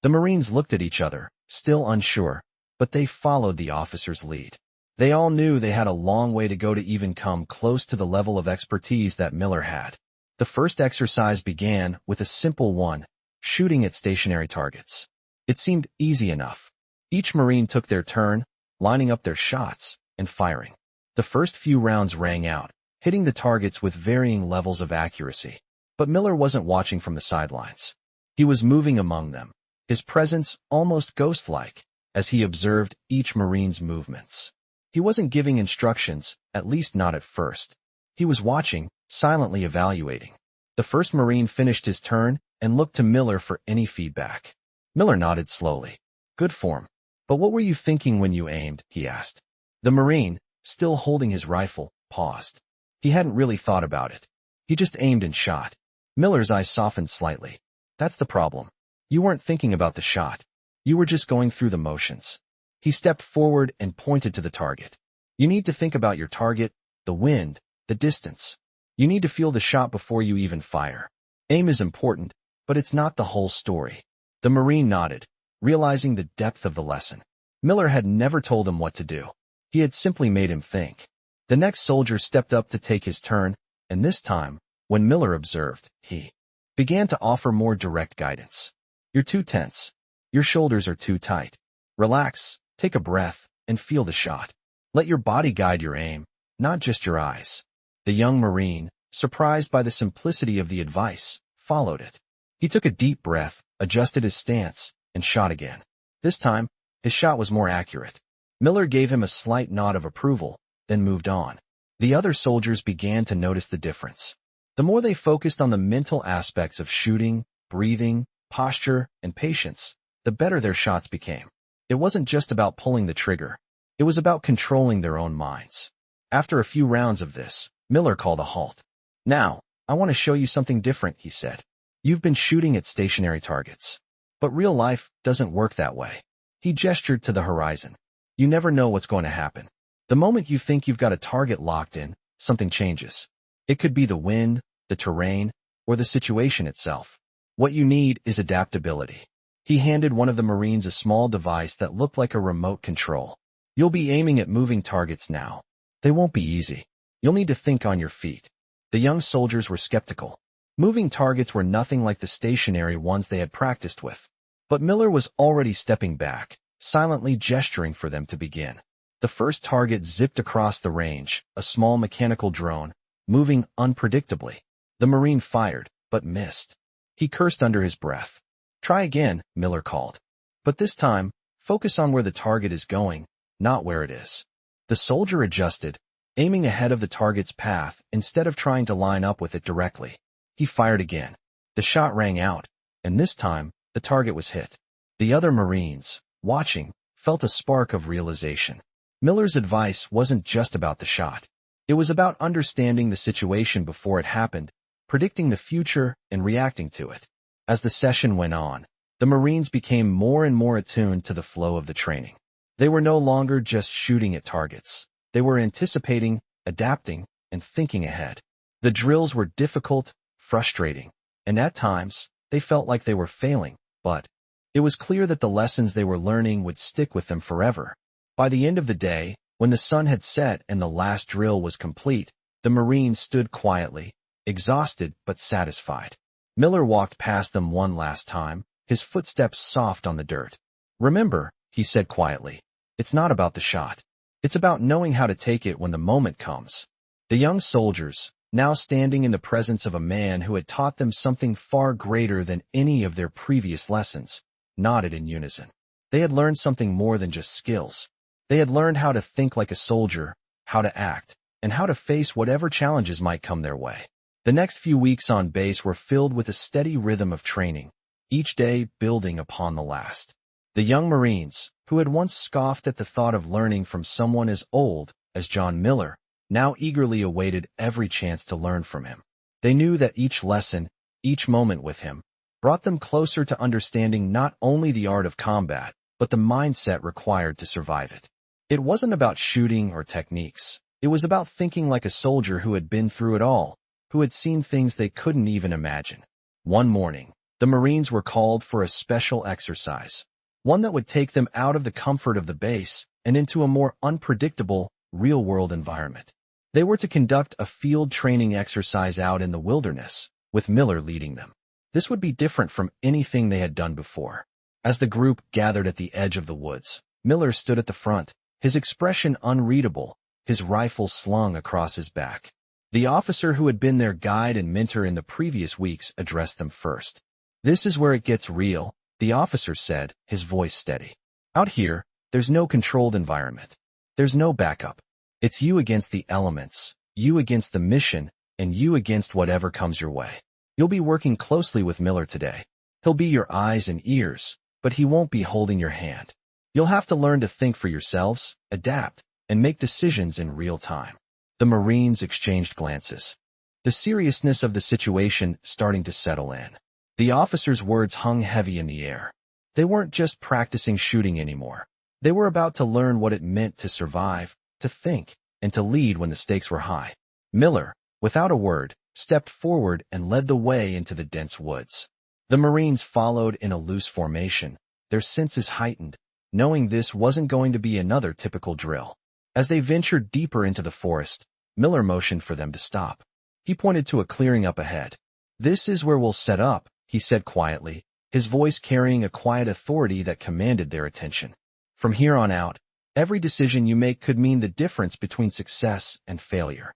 The Marines looked at each other, still unsure, but they followed the officer's lead. They all knew they had a long way to go to even come close to the level of expertise that Miller had. The first exercise began with a simple one, shooting at stationary targets. It seemed easy enough. Each Marine took their turn, lining up their shots and firing. The first few rounds rang out, hitting the targets with varying levels of accuracy. But Miller wasn't watching from the sidelines. He was moving among them, his presence almost ghost-like, as he observed each Marine's movements. He wasn't giving instructions, at least not at first. He was watching, silently evaluating. The first Marine finished his turn and looked to Miller for any feedback. Miller nodded slowly. "Good form. But what were you thinking when you aimed?" he asked. The Marine, still holding his rifle, paused. He hadn't really thought about it. He just aimed and shot. Miller's eyes softened slightly. "That's the problem. You weren't thinking about the shot. You were just going through the motions." He stepped forward and pointed to the target. "You need to think about your target, the wind, the distance. You need to feel the shot before you even fire. Aim is important, but it's not the whole story." The Marine nodded, realizing the depth of the lesson. Miller had never told him what to do. He had simply made him think. The next soldier stepped up to take his turn, and this time, when Miller observed, he began to offer more direct guidance. "You're too tense. Your shoulders are too tight. Relax, take a breath, and feel the shot. Let your body guide your aim, not just your eyes." The young Marine, surprised by the simplicity of the advice, followed it. He took a deep breath, adjusted his stance, and shot again. This time, his shot was more accurate. Miller gave him a slight nod of approval, then moved on. The other soldiers began to notice the difference. The more they focused on the mental aspects of shooting, breathing, posture, and patience, the better their shots became. It wasn't just about pulling the trigger. It was about controlling their own minds. After a few rounds of this, Miller called a halt. "Now, I want to show you something different," he said. "You've been shooting at stationary targets. But real life doesn't work that way." He gestured to the horizon. "You never know what's going to happen. The moment you think you've got a target locked in, something changes. It could be the wind, the terrain, or the situation itself. What you need is adaptability." He handed one of the Marines a small device that looked like a remote control. "You'll be aiming at moving targets now. They won't be easy. You'll need to think on your feet." The young soldiers were skeptical. Moving targets were nothing like the stationary ones they had practiced with. But Miller was already stepping back, silently gesturing for them to begin. The first target zipped across the range, a small mechanical drone, moving unpredictably. The Marine fired, but missed. He cursed under his breath. "Try again," Miller called. "But this time, focus on where the target is going, not where it is." The soldier adjusted, aiming ahead of the target's path instead of trying to line up with it directly. He fired again. The shot rang out, and this time, the target was hit. The other Marines, watching, felt a spark of realization. Miller's advice wasn't just about the shot. It was about understanding the situation before it happened, predicting the future and reacting to it. As the session went on, the Marines became more and more attuned to the flow of the training. They were no longer just shooting at targets. They were anticipating, adapting, and thinking ahead. The drills were difficult, frustrating, and at times, they felt like they were failing, but it was clear that the lessons they were learning would stick with them forever. By the end of the day, when the sun had set and the last drill was complete, the Marines stood quietly, exhausted but satisfied. Miller walked past them one last time, his footsteps soft on the dirt. "Remember," he said quietly, "it's not about the shot. It's about knowing how to take it when the moment comes." The young soldiers, now standing in the presence of a man who had taught them something far greater than any of their previous lessons, nodded in unison. They had learned something more than just skills. They had learned how to think like a soldier, how to act, and how to face whatever challenges might come their way. The next few weeks on base were filled with a steady rhythm of training, each day building upon the last. The young Marines, who had once scoffed at the thought of learning from someone as old as John Miller, now eagerly awaited every chance to learn from him. They knew that each lesson, each moment with him, brought them closer to understanding not only the art of combat, but the mindset required to survive it. It wasn't about shooting or techniques. It was about thinking like a soldier who had been through it all, who had seen things they couldn't even imagine. One morning, the Marines were called for a special exercise, one that would take them out of the comfort of the base and into a more unpredictable, real-world environment. They were to conduct a field training exercise out in the wilderness, with Miller leading them. This would be different from anything they had done before. As the group gathered at the edge of the woods, Miller stood at the front, his expression unreadable, his rifle slung across his back. The officer who had been their guide and mentor in the previous weeks addressed them first. "This is where it gets real," the officer said, his voice steady. "Out here, there's no controlled environment. There's no backup. It's you against the elements, you against the mission, and you against whatever comes your way. You'll be working closely with Miller today. He'll be your eyes and ears, but he won't be holding your hand. You'll have to learn to think for yourselves, adapt, and make decisions in real time." The Marines exchanged glances, the seriousness of the situation starting to settle in. The officer's words hung heavy in the air. They weren't just practicing shooting anymore. They were about to learn what it meant to survive, to think, and to lead when the stakes were high. Miller, without a word, stepped forward and led the way into the dense woods. The Marines followed in a loose formation, their senses heightened, knowing this wasn't going to be another typical drill. As they ventured deeper into the forest, Miller motioned for them to stop. He pointed to a clearing up ahead. "This is where we'll set up," he said quietly, his voice carrying a quiet authority that commanded their attention. "From here on out, every decision you make could mean the difference between success and failure."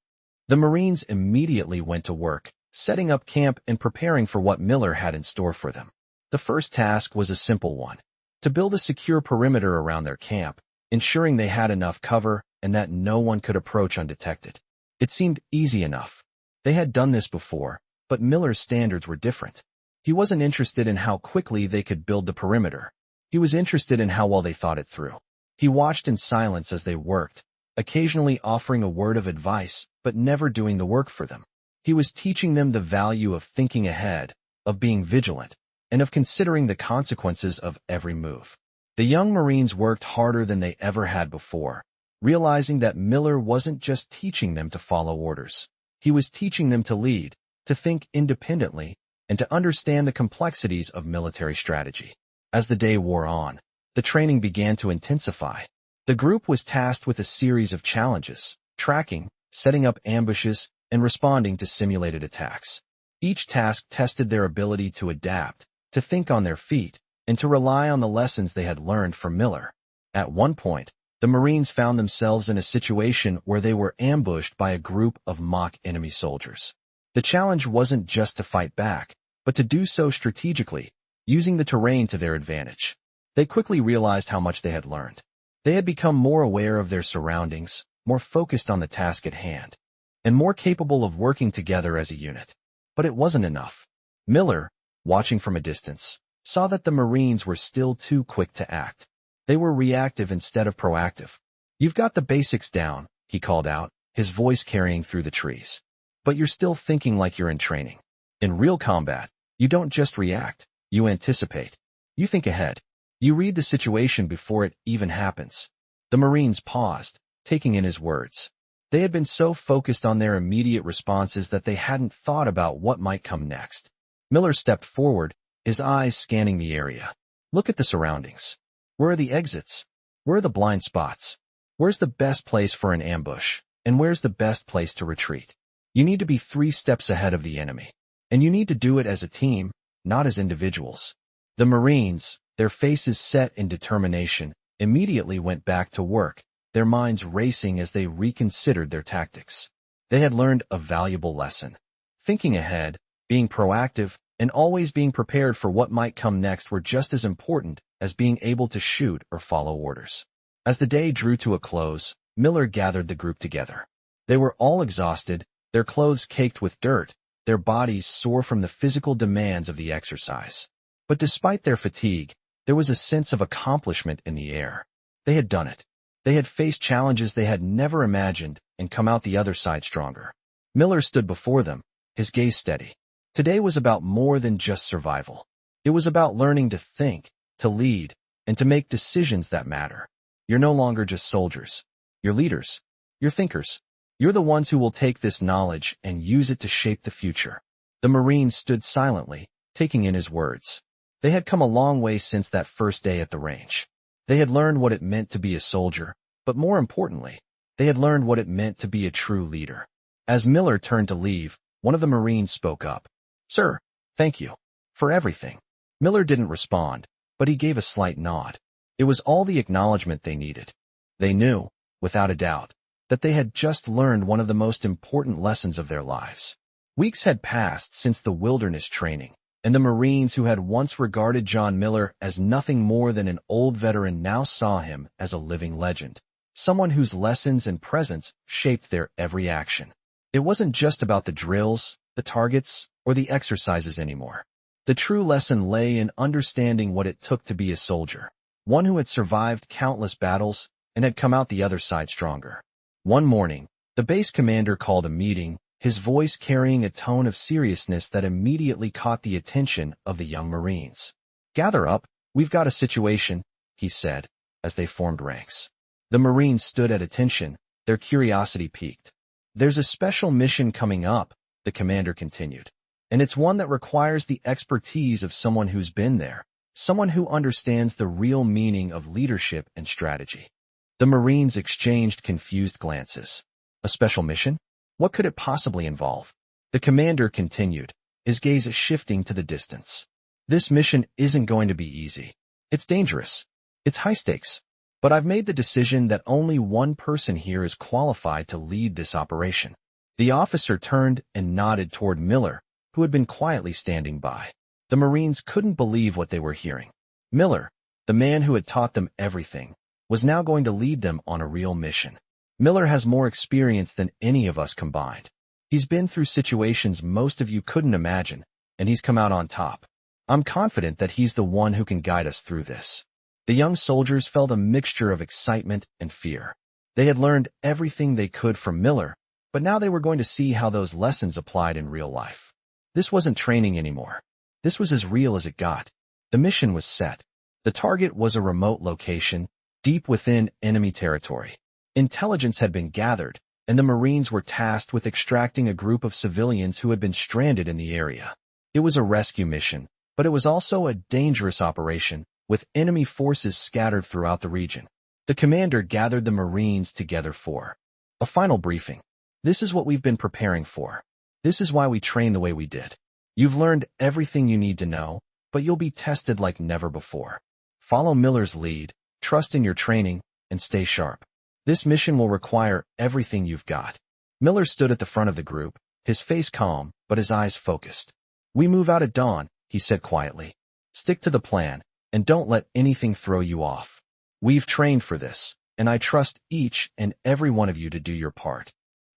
The Marines immediately went to work, setting up camp and preparing for what Miller had in store for them. The first task was a simple one: to build a secure perimeter around their camp, ensuring they had enough cover and that no one could approach undetected. It seemed easy enough. They had done this before, but Miller's standards were different. He wasn't interested in how quickly they could build the perimeter. He was interested in how well they thought it through. He watched in silence as they worked, occasionally offering a word of advice, but never doing the work for them. He was teaching them the value of thinking ahead, of being vigilant, and of considering the consequences of every move. The young Marines worked harder than they ever had before, realizing that Miller wasn't just teaching them to follow orders. He was teaching them to lead, to think independently, and to understand the complexities of military strategy. As the day wore on, the training began to intensify. The group was tasked with a series of challenges: tracking, setting up ambushes, and responding to simulated attacks. Each task tested their ability to adapt, to think on their feet, and to rely on the lessons they had learned from Miller. At one point, the Marines found themselves in a situation where they were ambushed by a group of mock enemy soldiers. The challenge wasn't just to fight back, but to do so strategically, using the terrain to their advantage. They quickly realized how much they had learned. They had become more aware of their surroundings, more focused on the task at hand, and more capable of working together as a unit. But it wasn't enough. Miller, watching from a distance, saw that the Marines were still too quick to act. They were reactive instead of proactive. "You've got the basics down," he called out, his voice carrying through the trees. "But you're still thinking like you're in training. In real combat, you don't just react, you anticipate. You think ahead. You read the situation before it even happens. The Marines paused, taking in his words. They had been so focused on their immediate responses that they hadn't thought about what might come next. Miller stepped forward, his eyes scanning the area. Look at the surroundings. Where are the exits? Where are the blind spots? Where's the best place for an ambush? And where's the best place to retreat? You need to be 3 steps ahead of the enemy. And you need to do it as a team, not as individuals. The Marines, their faces set in determination, immediately went back to work, their minds racing as they reconsidered their tactics. They had learned a valuable lesson. Thinking ahead, being proactive, and always being prepared for what might come next were just as important as being able to shoot or follow orders. As the day drew to a close, Miller gathered the group together. They were all exhausted, their clothes caked with dirt, their bodies sore from the physical demands of the exercise. But despite their fatigue, there was a sense of accomplishment in the air. They had done it. They had faced challenges they had never imagined and come out the other side stronger. Miller stood before them, his gaze steady. Today was about more than just survival. It was about learning to think, to lead, and to make decisions that matter. You're no longer just soldiers. You're leaders. You're thinkers. You're the ones who will take this knowledge and use it to shape the future. The Marines stood silently, taking in his words. They had come a long way since that first day at the range. They had learned what it meant to be a soldier, but more importantly, they had learned what it meant to be a true leader. As Miller turned to leave, one of the Marines spoke up. "Sir, thank you. For everything." Miller didn't respond, but he gave a slight nod. It was all the acknowledgement they needed. They knew, without a doubt, that they had just learned one of the most important lessons of their lives. Weeks had passed since the wilderness training, and the Marines who had once regarded John Miller as nothing more than an old veteran now saw him as a living legend, someone whose lessons and presence shaped their every action. It wasn't just about the drills, the targets, or the exercises anymore. The true lesson lay in understanding what it took to be a soldier, one who had survived countless battles and had come out the other side stronger. One morning, the base commander called a meeting, his voice carrying a tone of seriousness that immediately caught the attention of the young Marines. "Gather up, we've got a situation," he said, as they formed ranks. The Marines stood at attention, their curiosity piqued. "There's a special mission coming up," the commander continued, "and it's one that requires the expertise of someone who's been there, someone who understands the real meaning of leadership and strategy." The Marines exchanged confused glances. A special mission? What could it possibly involve? The commander continued, his gaze shifting to the distance. "This mission isn't going to be easy. It's dangerous. It's high stakes. But I've made the decision that only one person here is qualified to lead this operation." The officer turned and nodded toward Miller, who had been quietly standing by. The Marines couldn't believe what they were hearing. Miller, the man who had taught them everything, was now going to lead them on a real mission. Miller has more experience than any of us combined. He's been through situations most of you couldn't imagine, and he's come out on top. I'm confident that he's the one who can guide us through this. The young soldiers felt a mixture of excitement and fear. They had learned everything they could from Miller, but now they were going to see how those lessons applied in real life. This wasn't training anymore. This was as real as it got. The mission was set. The target was a remote location, deep within enemy territory. Intelligence had been gathered, and the Marines were tasked with extracting a group of civilians who had been stranded in the area. It was a rescue mission, but it was also a dangerous operation, with enemy forces scattered throughout the region. The commander gathered the Marines together for a final briefing. "This is what we've been preparing for. This is why we train the way we did. You've learned everything you need to know, but you'll be tested like never before. Follow Miller's lead, trust in your training, and stay sharp. This mission will require everything you've got." Miller stood at the front of the group, his face calm, but his eyes focused. "We move out at dawn," he said quietly. "Stick to the plan, and don't let anything throw you off. We've trained for this, and I trust each and every one of you to do your part."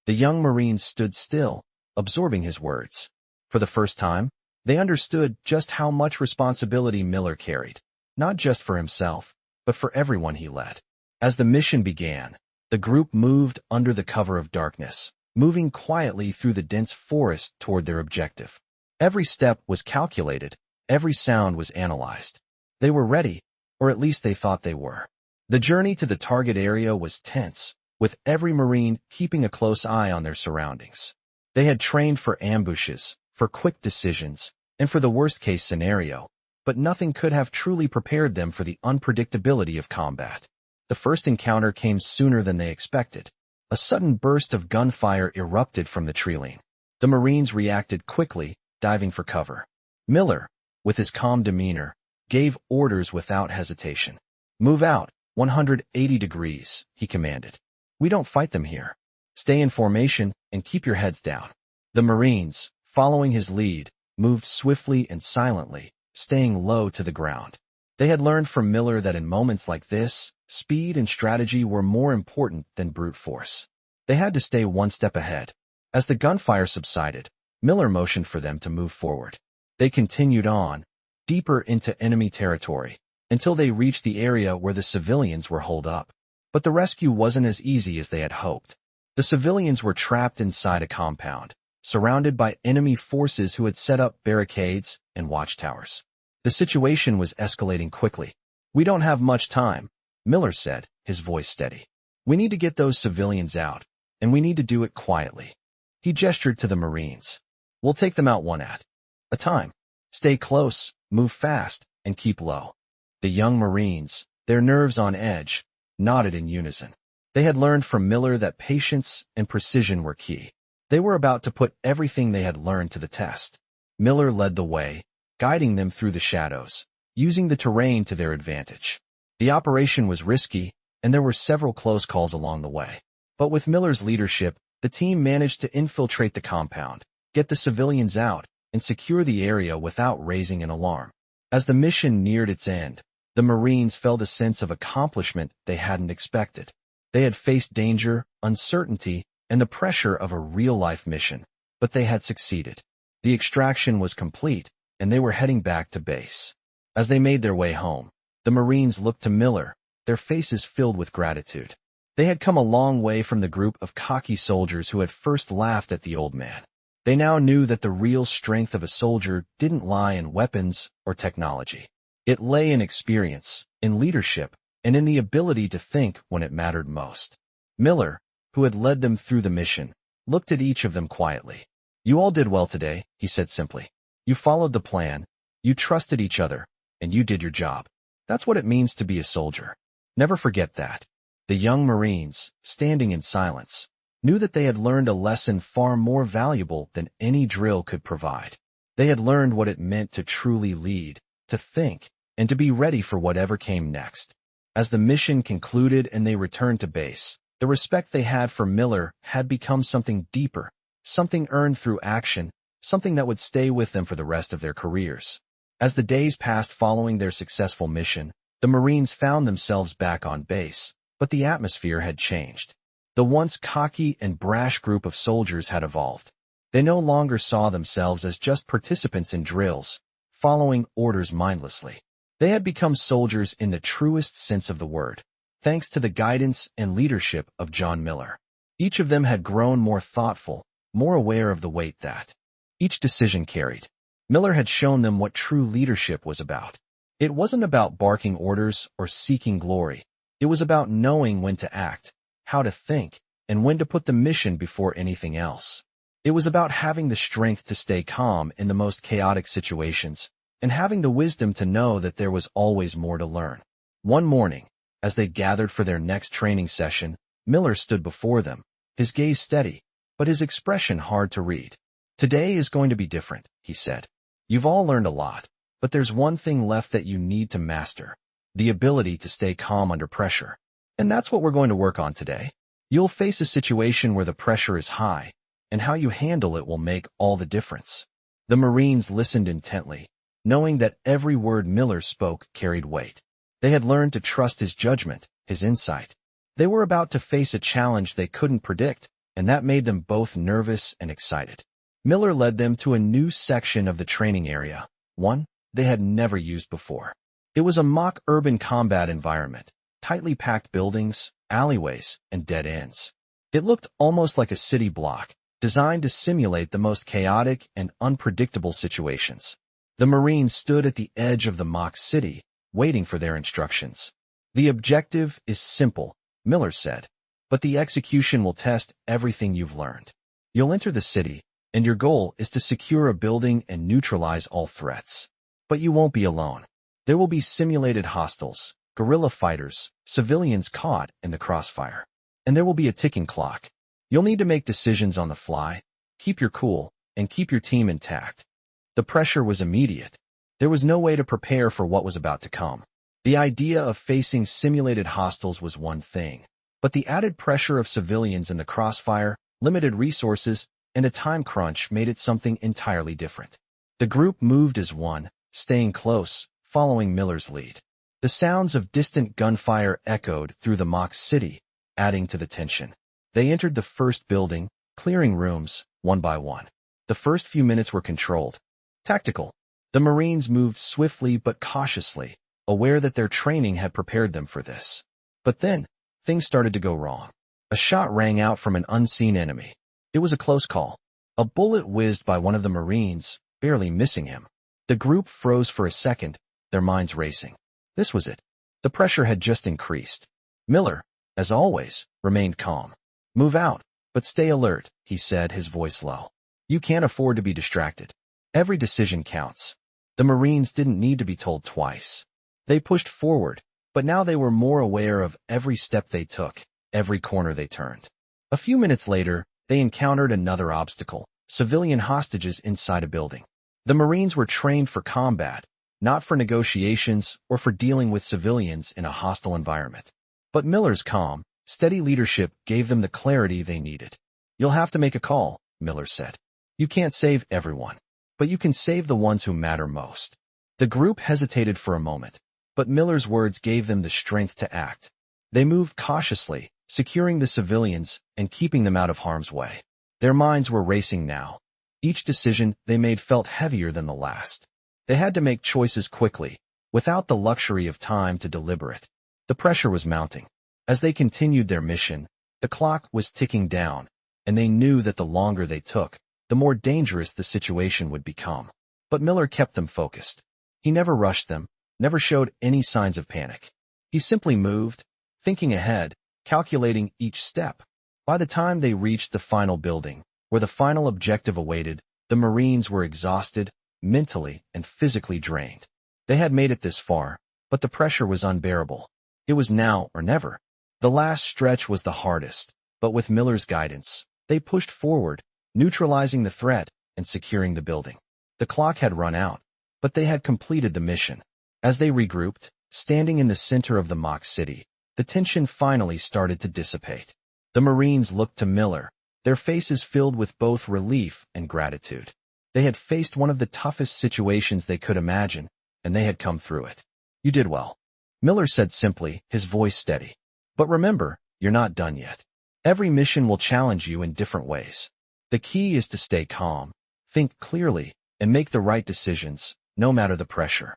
The young Marines stood still, absorbing his words. For the first time, they understood just how much responsibility Miller carried, not just for himself, but for everyone he led. As the mission began, the group moved under the cover of darkness, moving quietly through the dense forest toward their objective. Every step was calculated, every sound was analyzed. They were ready, or at least they thought they were. The journey to the target area was tense, with every Marine keeping a close eye on their surroundings. They had trained for ambushes, for quick decisions, and for the worst-case scenario, but nothing could have truly prepared them for the unpredictability of combat. The first encounter came sooner than they expected. A sudden burst of gunfire erupted from the tree-line. The Marines reacted quickly, diving for cover. Miller, with his calm demeanor, gave orders without hesitation. "Move out, 180 degrees, he commanded. "We don't fight them here. Stay in formation and keep your heads down." The Marines, following his lead, moved swiftly and silently, staying low to the ground. They had learned from Miller that in moments like this, speed and strategy were more important than brute force. They had to stay one step ahead. As the gunfire subsided, Miller motioned for them to move forward. They continued on, deeper into enemy territory, until they reached the area where the civilians were holed up. But the rescue wasn't as easy as they had hoped. The civilians were trapped inside a compound, surrounded by enemy forces who had set up barricades and watchtowers. The situation was escalating quickly. "We don't have much time," Miller said, his voice steady. "We need to get those civilians out, and we need to do it quietly." He gestured to the Marines. "We'll take them out one at a time. Stay close, move fast, and keep low." The young Marines, their nerves on edge, nodded in unison. They had learned from Miller that patience and precision were key. They were about to put everything they had learned to the test. Miller led the way, guiding them through the shadows, using the terrain to their advantage. The operation was risky, and there were several close calls along the way. But with Miller's leadership, the team managed to infiltrate the compound, get the civilians out, and secure the area without raising an alarm. As the mission neared its end, the Marines felt a sense of accomplishment they hadn't expected. They had faced danger, uncertainty, and the pressure of a real-life mission, but they had succeeded. The extraction was complete, and they were heading back to base. As they made their way home, the Marines looked to Miller, their faces filled with gratitude. They had come a long way from the group of cocky soldiers who had first laughed at the old man. They now knew that the real strength of a soldier didn't lie in weapons or technology. It lay in experience, in leadership, and in the ability to think when it mattered most. Miller, who had led them through the mission, looked at each of them quietly. "You all did well today," he said simply. "You followed the plan, you trusted each other, and you did your job. That's what it means to be a soldier. Never forget that." The young Marines, standing in silence, knew that they had learned a lesson far more valuable than any drill could provide. They had learned what it meant to truly lead, to think, and to be ready for whatever came next. As the mission concluded and they returned to base, the respect they had for Miller had become something deeper, something earned through action, something that would stay with them for the rest of their careers. As the days passed following their successful mission, the Marines found themselves back on base, but the atmosphere had changed. The once cocky and brash group of soldiers had evolved. They no longer saw themselves as just participants in drills, following orders mindlessly. They had become soldiers in the truest sense of the word, thanks to the guidance and leadership of John Miller. Each of them had grown more thoughtful, more aware of the weight that each decision carried. Miller had shown them what true leadership was about. It wasn't about barking orders or seeking glory. It was about knowing when to act, how to think, and when to put the mission before anything else. It was about having the strength to stay calm in the most chaotic situations, and having the wisdom to know that there was always more to learn. One morning, as they gathered for their next training session, Miller stood before them, his gaze steady, but his expression hard to read. "Today is going to be different," he said. "You've all learned a lot, but there's one thing left that you need to master: the ability to stay calm under pressure. And that's what we're going to work on today. You'll face a situation where the pressure is high, and how you handle it will make all the difference." The Marines listened intently, knowing that every word Miller spoke carried weight. They had learned to trust his judgment, his insight. They were about to face a challenge they couldn't predict, and that made them both nervous and excited. Miller led them to a new section of the training area, one they had never used before. It was a mock urban combat environment, tightly packed buildings, alleyways, and dead ends. It looked almost like a city block, designed to simulate the most chaotic and unpredictable situations. The Marines stood at the edge of the mock city, waiting for their instructions. The objective is simple, Miller said, but the execution will test everything you've learned. You'll enter the city, and your goal is to secure a building and neutralize all threats. But you won't be alone. There will be simulated hostiles, guerrilla fighters, civilians caught in the crossfire. And there will be a ticking clock. You'll need to make decisions on the fly, keep your cool, and keep your team intact. The pressure was immediate. There was no way to prepare for what was about to come. The idea of facing simulated hostiles was one thing, but the added pressure of civilians in the crossfire, limited resources, and a time crunch made it something entirely different. The group moved as one, staying close, following Miller's lead. The sounds of distant gunfire echoed through the mock city, adding to the tension. They entered the first building, clearing rooms, one by one. The first few minutes were controlled. Tactical. The Marines moved swiftly but cautiously, aware that their training had prepared them for this. But then, things started to go wrong. A shot rang out from an unseen enemy. It was a close call. A bullet whizzed by one of the Marines, barely missing him. The group froze for a second, their minds racing. This was it. The pressure had just increased. Miller, as always, remained calm. "Move out, but stay alert," he said, his voice low. "You can't afford to be distracted. Every decision counts." The Marines didn't need to be told twice. They pushed forward, but now they were more aware of every step they took, every corner they turned. A few minutes later, they encountered another obstacle, civilian hostages inside a building. The Marines were trained for combat, not for negotiations or for dealing with civilians in a hostile environment. But Miller's calm, steady leadership gave them the clarity they needed. "You'll have to make a call," Miller said. "You can't save everyone, but you can save the ones who matter most." The group hesitated for a moment, but Miller's words gave them the strength to act. They moved cautiously, securing the civilians and keeping them out of harm's way. Their minds were racing now. Each decision they made felt heavier than the last. They had to make choices quickly, without the luxury of time to deliberate. The pressure was mounting. As they continued their mission, the clock was ticking down, and they knew that the longer they took, the more dangerous the situation would become. But Miller kept them focused. He never rushed them, never showed any signs of panic. He simply moved, thinking ahead, calculating each step. By the time they reached the final building, where the final objective awaited, the Marines were exhausted, mentally and physically drained. They had made it this far, but the pressure was unbearable. It was now or never. The last stretch was the hardest, but with Miller's guidance, they pushed forward, neutralizing the threat and securing the building. The clock had run out, but they had completed the mission. As they regrouped, standing in the center of the mock city, the tension finally started to dissipate. The Marines looked to Miller, their faces filled with both relief and gratitude. They had faced one of the toughest situations they could imagine, and they had come through it. "You did well," Miller said simply, his voice steady. "But remember, you're not done yet. Every mission will challenge you in different ways. The key is to stay calm, think clearly, and make the right decisions, no matter the pressure."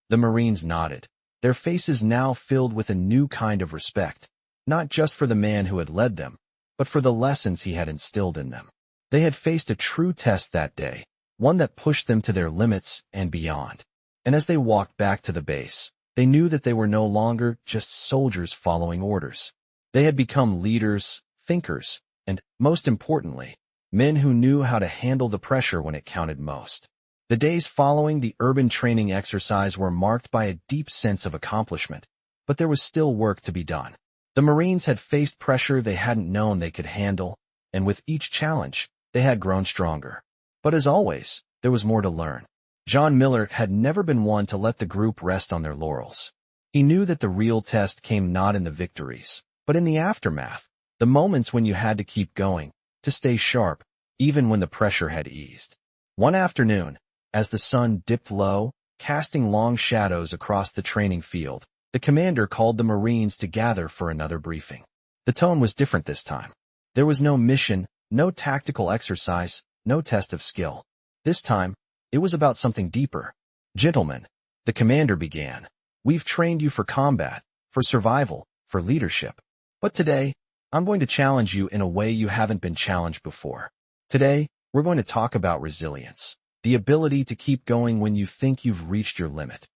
The Marines nodded, their faces now filled with a new kind of respect, not just for the man who had led them, but for the lessons he had instilled in them. They had faced a true test that day, one that pushed them to their limits and beyond. And as they walked back to the base, they knew that they were no longer just soldiers following orders. They had become leaders, thinkers, and, most importantly, men who knew how to handle the pressure when it counted most. The days following the urban training exercise were marked by a deep sense of accomplishment, but there was still work to be done. The Marines had faced pressure they hadn't known they could handle, and with each challenge, they had grown stronger. But as always, there was more to learn. John Miller had never been one to let the group rest on their laurels. He knew that the real test came not in the victories, but in the aftermath, the moments when you had to keep going, to stay sharp, even when the pressure had eased. One afternoon, as the sun dipped low, casting long shadows across the training field, the commander called the Marines to gather for another briefing. The tone was different this time. There was no mission, no tactical exercise, no test of skill. This time, it was about something deeper. "Gentlemen," the commander began, "we've trained you for combat, for survival, for leadership. But today, I'm going to challenge you in a way you haven't been challenged before. Today, we're going to talk about resilience, the ability to keep going when you think you've reached your limit.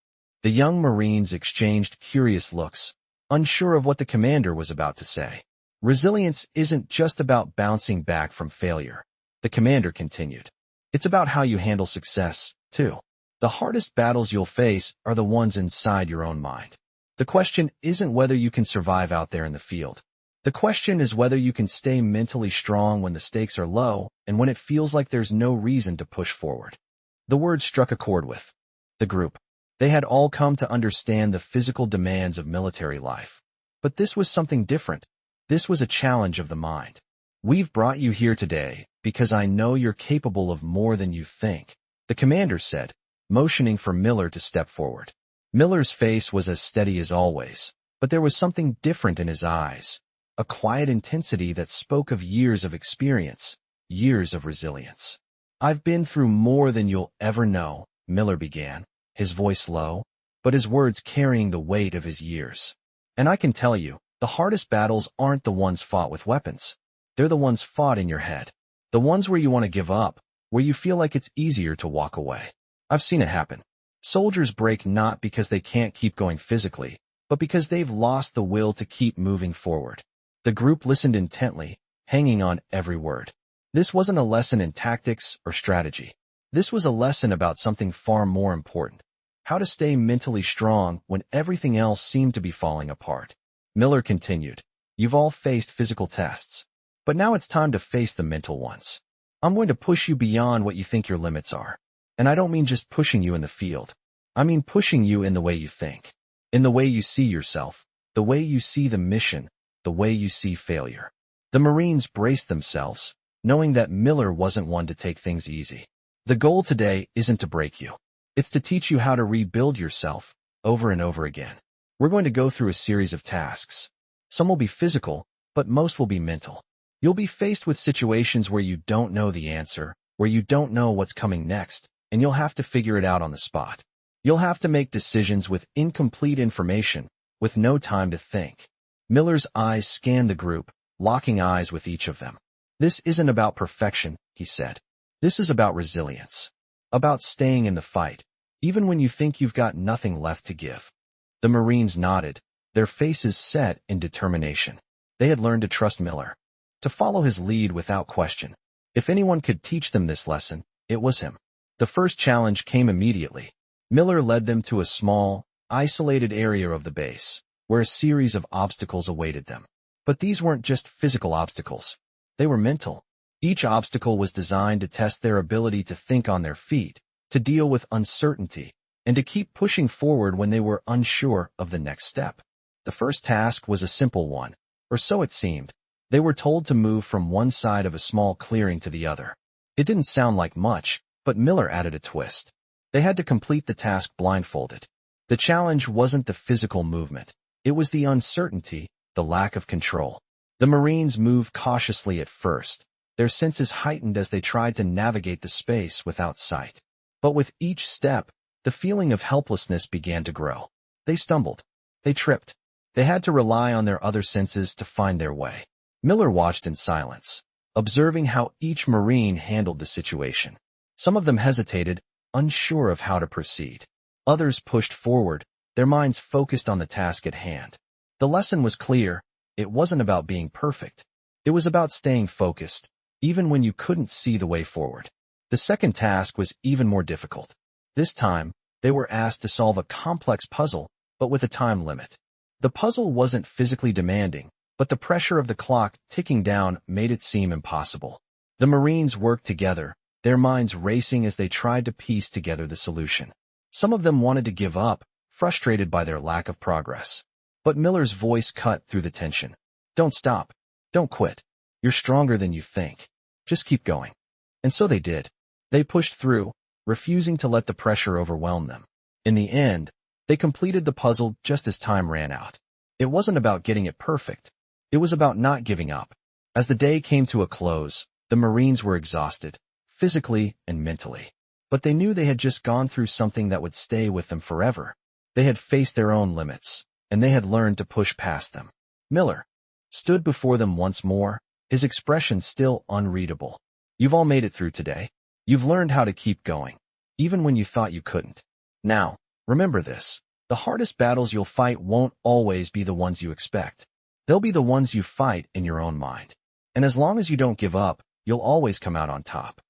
The young Marines exchanged curious looks, unsure of what the commander was about to say. Resilience isn't just about bouncing back from failure, the commander continued. It's about how you handle success, too. The hardest battles you'll face are the ones inside your own mind. The question isn't whether you can survive out there in the field. The question is whether you can stay mentally strong when the stakes are low and when it feels like there's no reason to push forward. The words struck a chord with the group. They had all come to understand the physical demands of military life. But this was something different. This was a challenge of the mind. We've brought you here today because I know you're capable of more than you think, the commander said, motioning for Miller to step forward. Miller's face was as steady as always, but there was something different in his eyes, a quiet intensity that spoke of years of experience, years of resilience. I've been through more than you'll ever know, Miller began, his voice low, but his words carrying the weight of his years. And I can tell you, the hardest battles aren't the ones fought with weapons. They're the ones fought in your head. The ones where you want to give up, where you feel like it's easier to walk away. I've seen it happen. Soldiers break not because they can't keep going physically, but because they've lost the will to keep moving forward. The group listened intently, hanging on every word. This wasn't a lesson in tactics or strategy. This was a lesson about something far more important. How to stay mentally strong when everything else seemed to be falling apart. Miller continued, you've all faced physical tests, but now it's time to face the mental ones. I'm going to push you beyond what you think your limits are. And I don't mean just pushing you in the field. I mean pushing you in the way you think, in the way you see yourself, the way you see the mission, the way you see failure. The Marines braced themselves, knowing that Miller wasn't one to take things easy. The goal today isn't to break you. It's to teach you how to rebuild yourself over and over again. We're going to go through a series of tasks. Some will be physical, but most will be mental. You'll be faced with situations where you don't know the answer, where you don't know what's coming next, and you'll have to figure it out on the spot. You'll have to make decisions with incomplete information, with no time to think. Miller's eyes scanned the group, locking eyes with each of them. This isn't about perfection, he said. This is about resilience. About staying in the fight, even when you think you've got nothing left to give. The Marines nodded, their faces set in determination. They had learned to trust Miller, to follow his lead without question. If anyone could teach them this lesson, it was him. The first challenge came immediately. Miller led them to a small, isolated area of the base, where a series of obstacles awaited them. But these weren't just physical obstacles. They were mental. Each obstacle was designed to test their ability to think on their feet, to deal with uncertainty, and to keep pushing forward when they were unsure of the next step. The first task was a simple one, or so it seemed. They were told to move from one side of a small clearing to the other. It didn't sound like much, but Miller added a twist. They had to complete the task blindfolded. The challenge wasn't the physical movement. It was the uncertainty, the lack of control. The Marines moved cautiously at first, their senses heightened as they tried to navigate the space without sight. But with each step, the feeling of helplessness began to grow. They stumbled. They tripped. They had to rely on their other senses to find their way. Miller watched in silence, observing how each Marine handled the situation. Some of them hesitated, unsure of how to proceed. Others pushed forward, their minds focused on the task at hand. The lesson was clear. It wasn't about being perfect. It was about staying focused, even when you couldn't see the way forward. The second task was even more difficult. This time, they were asked to solve a complex puzzle, but with a time limit. The puzzle wasn't physically demanding, but the pressure of the clock ticking down made it seem impossible. The Marines worked together, their minds racing as they tried to piece together the solution. Some of them wanted to give up, frustrated by their lack of progress. But Miller's voice cut through the tension. Don't stop. Don't quit. You're stronger than you think. Just keep going. And so they did. They pushed through, refusing to let the pressure overwhelm them. In the end, they completed the puzzle just as time ran out. It wasn't about getting it perfect. It was about not giving up. As the day came to a close, the Marines were exhausted, physically and mentally. But they knew they had just gone through something that would stay with them forever. They had faced their own limits, and they had learned to push past them. Miller stood before them once more, his expression still unreadable. You've all made it through today. You've learned how to keep going, even when you thought you couldn't. Now, remember this. The hardest battles you'll fight won't always be the ones you expect. They'll be the ones you fight in your own mind. And as long as you don't give up, you'll always come out on top.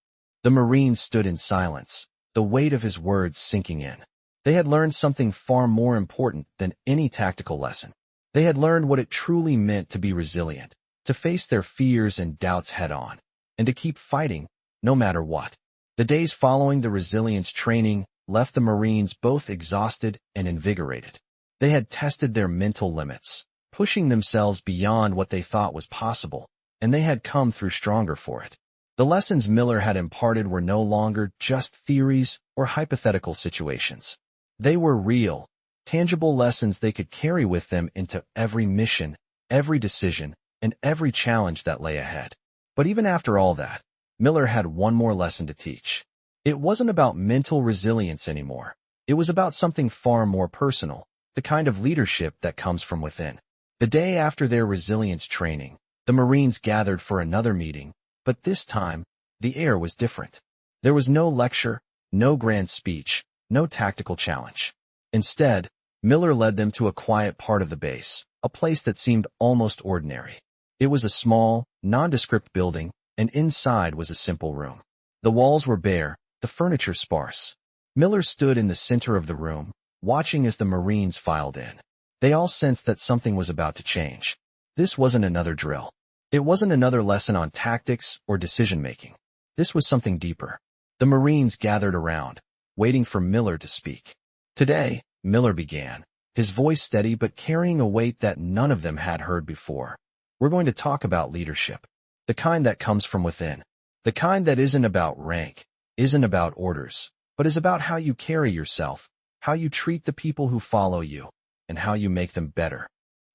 The Marine stood in silence, the weight of his words sinking in. They had learned something far more important than any tactical lesson. They had learned what it truly meant to be resilient, to face their fears and doubts head-on, and to keep fighting, no matter what. The days following the resilience training left the Marines both exhausted and invigorated. They had tested their mental limits, pushing themselves beyond what they thought was possible, and they had come through stronger for it. The lessons Miller had imparted were no longer just theories or hypothetical situations. They were real, tangible lessons they could carry with them into every mission, every decision, and every challenge that lay ahead. But even after all that, Miller had one more lesson to teach. It wasn't about mental resilience anymore. It was about something far more personal, the kind of leadership that comes from within. The day after their resilience training, the Marines gathered for another meeting, but this time, the air was different. There was no lecture, no grand speech, no tactical challenge. Instead, Miller led them to a quiet part of the base, a place that seemed almost ordinary. It was a small, nondescript building, and inside was a simple room. The walls were bare, the furniture sparse. Miller stood in the center of the room, watching as the Marines filed in. They all sensed that something was about to change. This wasn't another drill. It wasn't another lesson on tactics or decision-making. This was something deeper. The Marines gathered around, waiting for Miller to speak. Today, Miller began, his voice steady but carrying a weight that none of them had heard before. We're going to talk about leadership, the kind that comes from within, the kind that isn't about rank, isn't about orders, but is about how you carry yourself, how you treat the people who follow you, and how you make them better.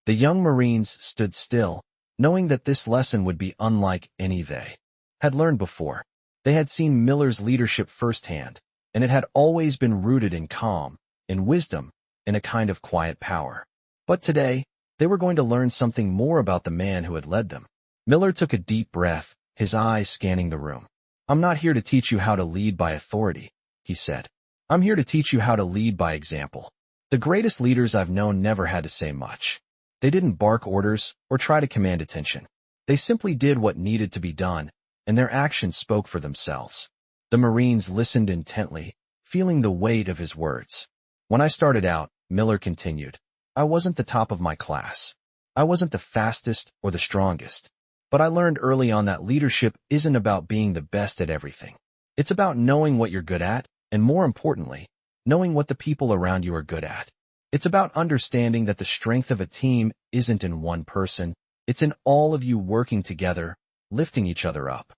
The young Marines stood still, knowing that this lesson would be unlike any they had learned before. They had seen Miller's leadership firsthand, and it had always been rooted in calm, in wisdom, in a kind of quiet power. But today, they were going to learn something more about the man who had led them. Miller took a deep breath, his eyes scanning the room. "I'm not here to teach you how to lead by authority," he said. "I'm here to teach you how to lead by example." The greatest leaders I've known never had to say much. They didn't bark orders or try to command attention. They simply did what needed to be done, and their actions spoke for themselves. The Marines listened intently, feeling the weight of his words. "When I started out," Miller continued, "I wasn't the top of my class. I wasn't the fastest or the strongest. But I learned early on that leadership isn't about being the best at everything. It's about knowing what you're good at, and more importantly, knowing what the people around you are good at. It's about understanding that the strength of a team isn't in one person, it's in all of you working together, lifting each other up."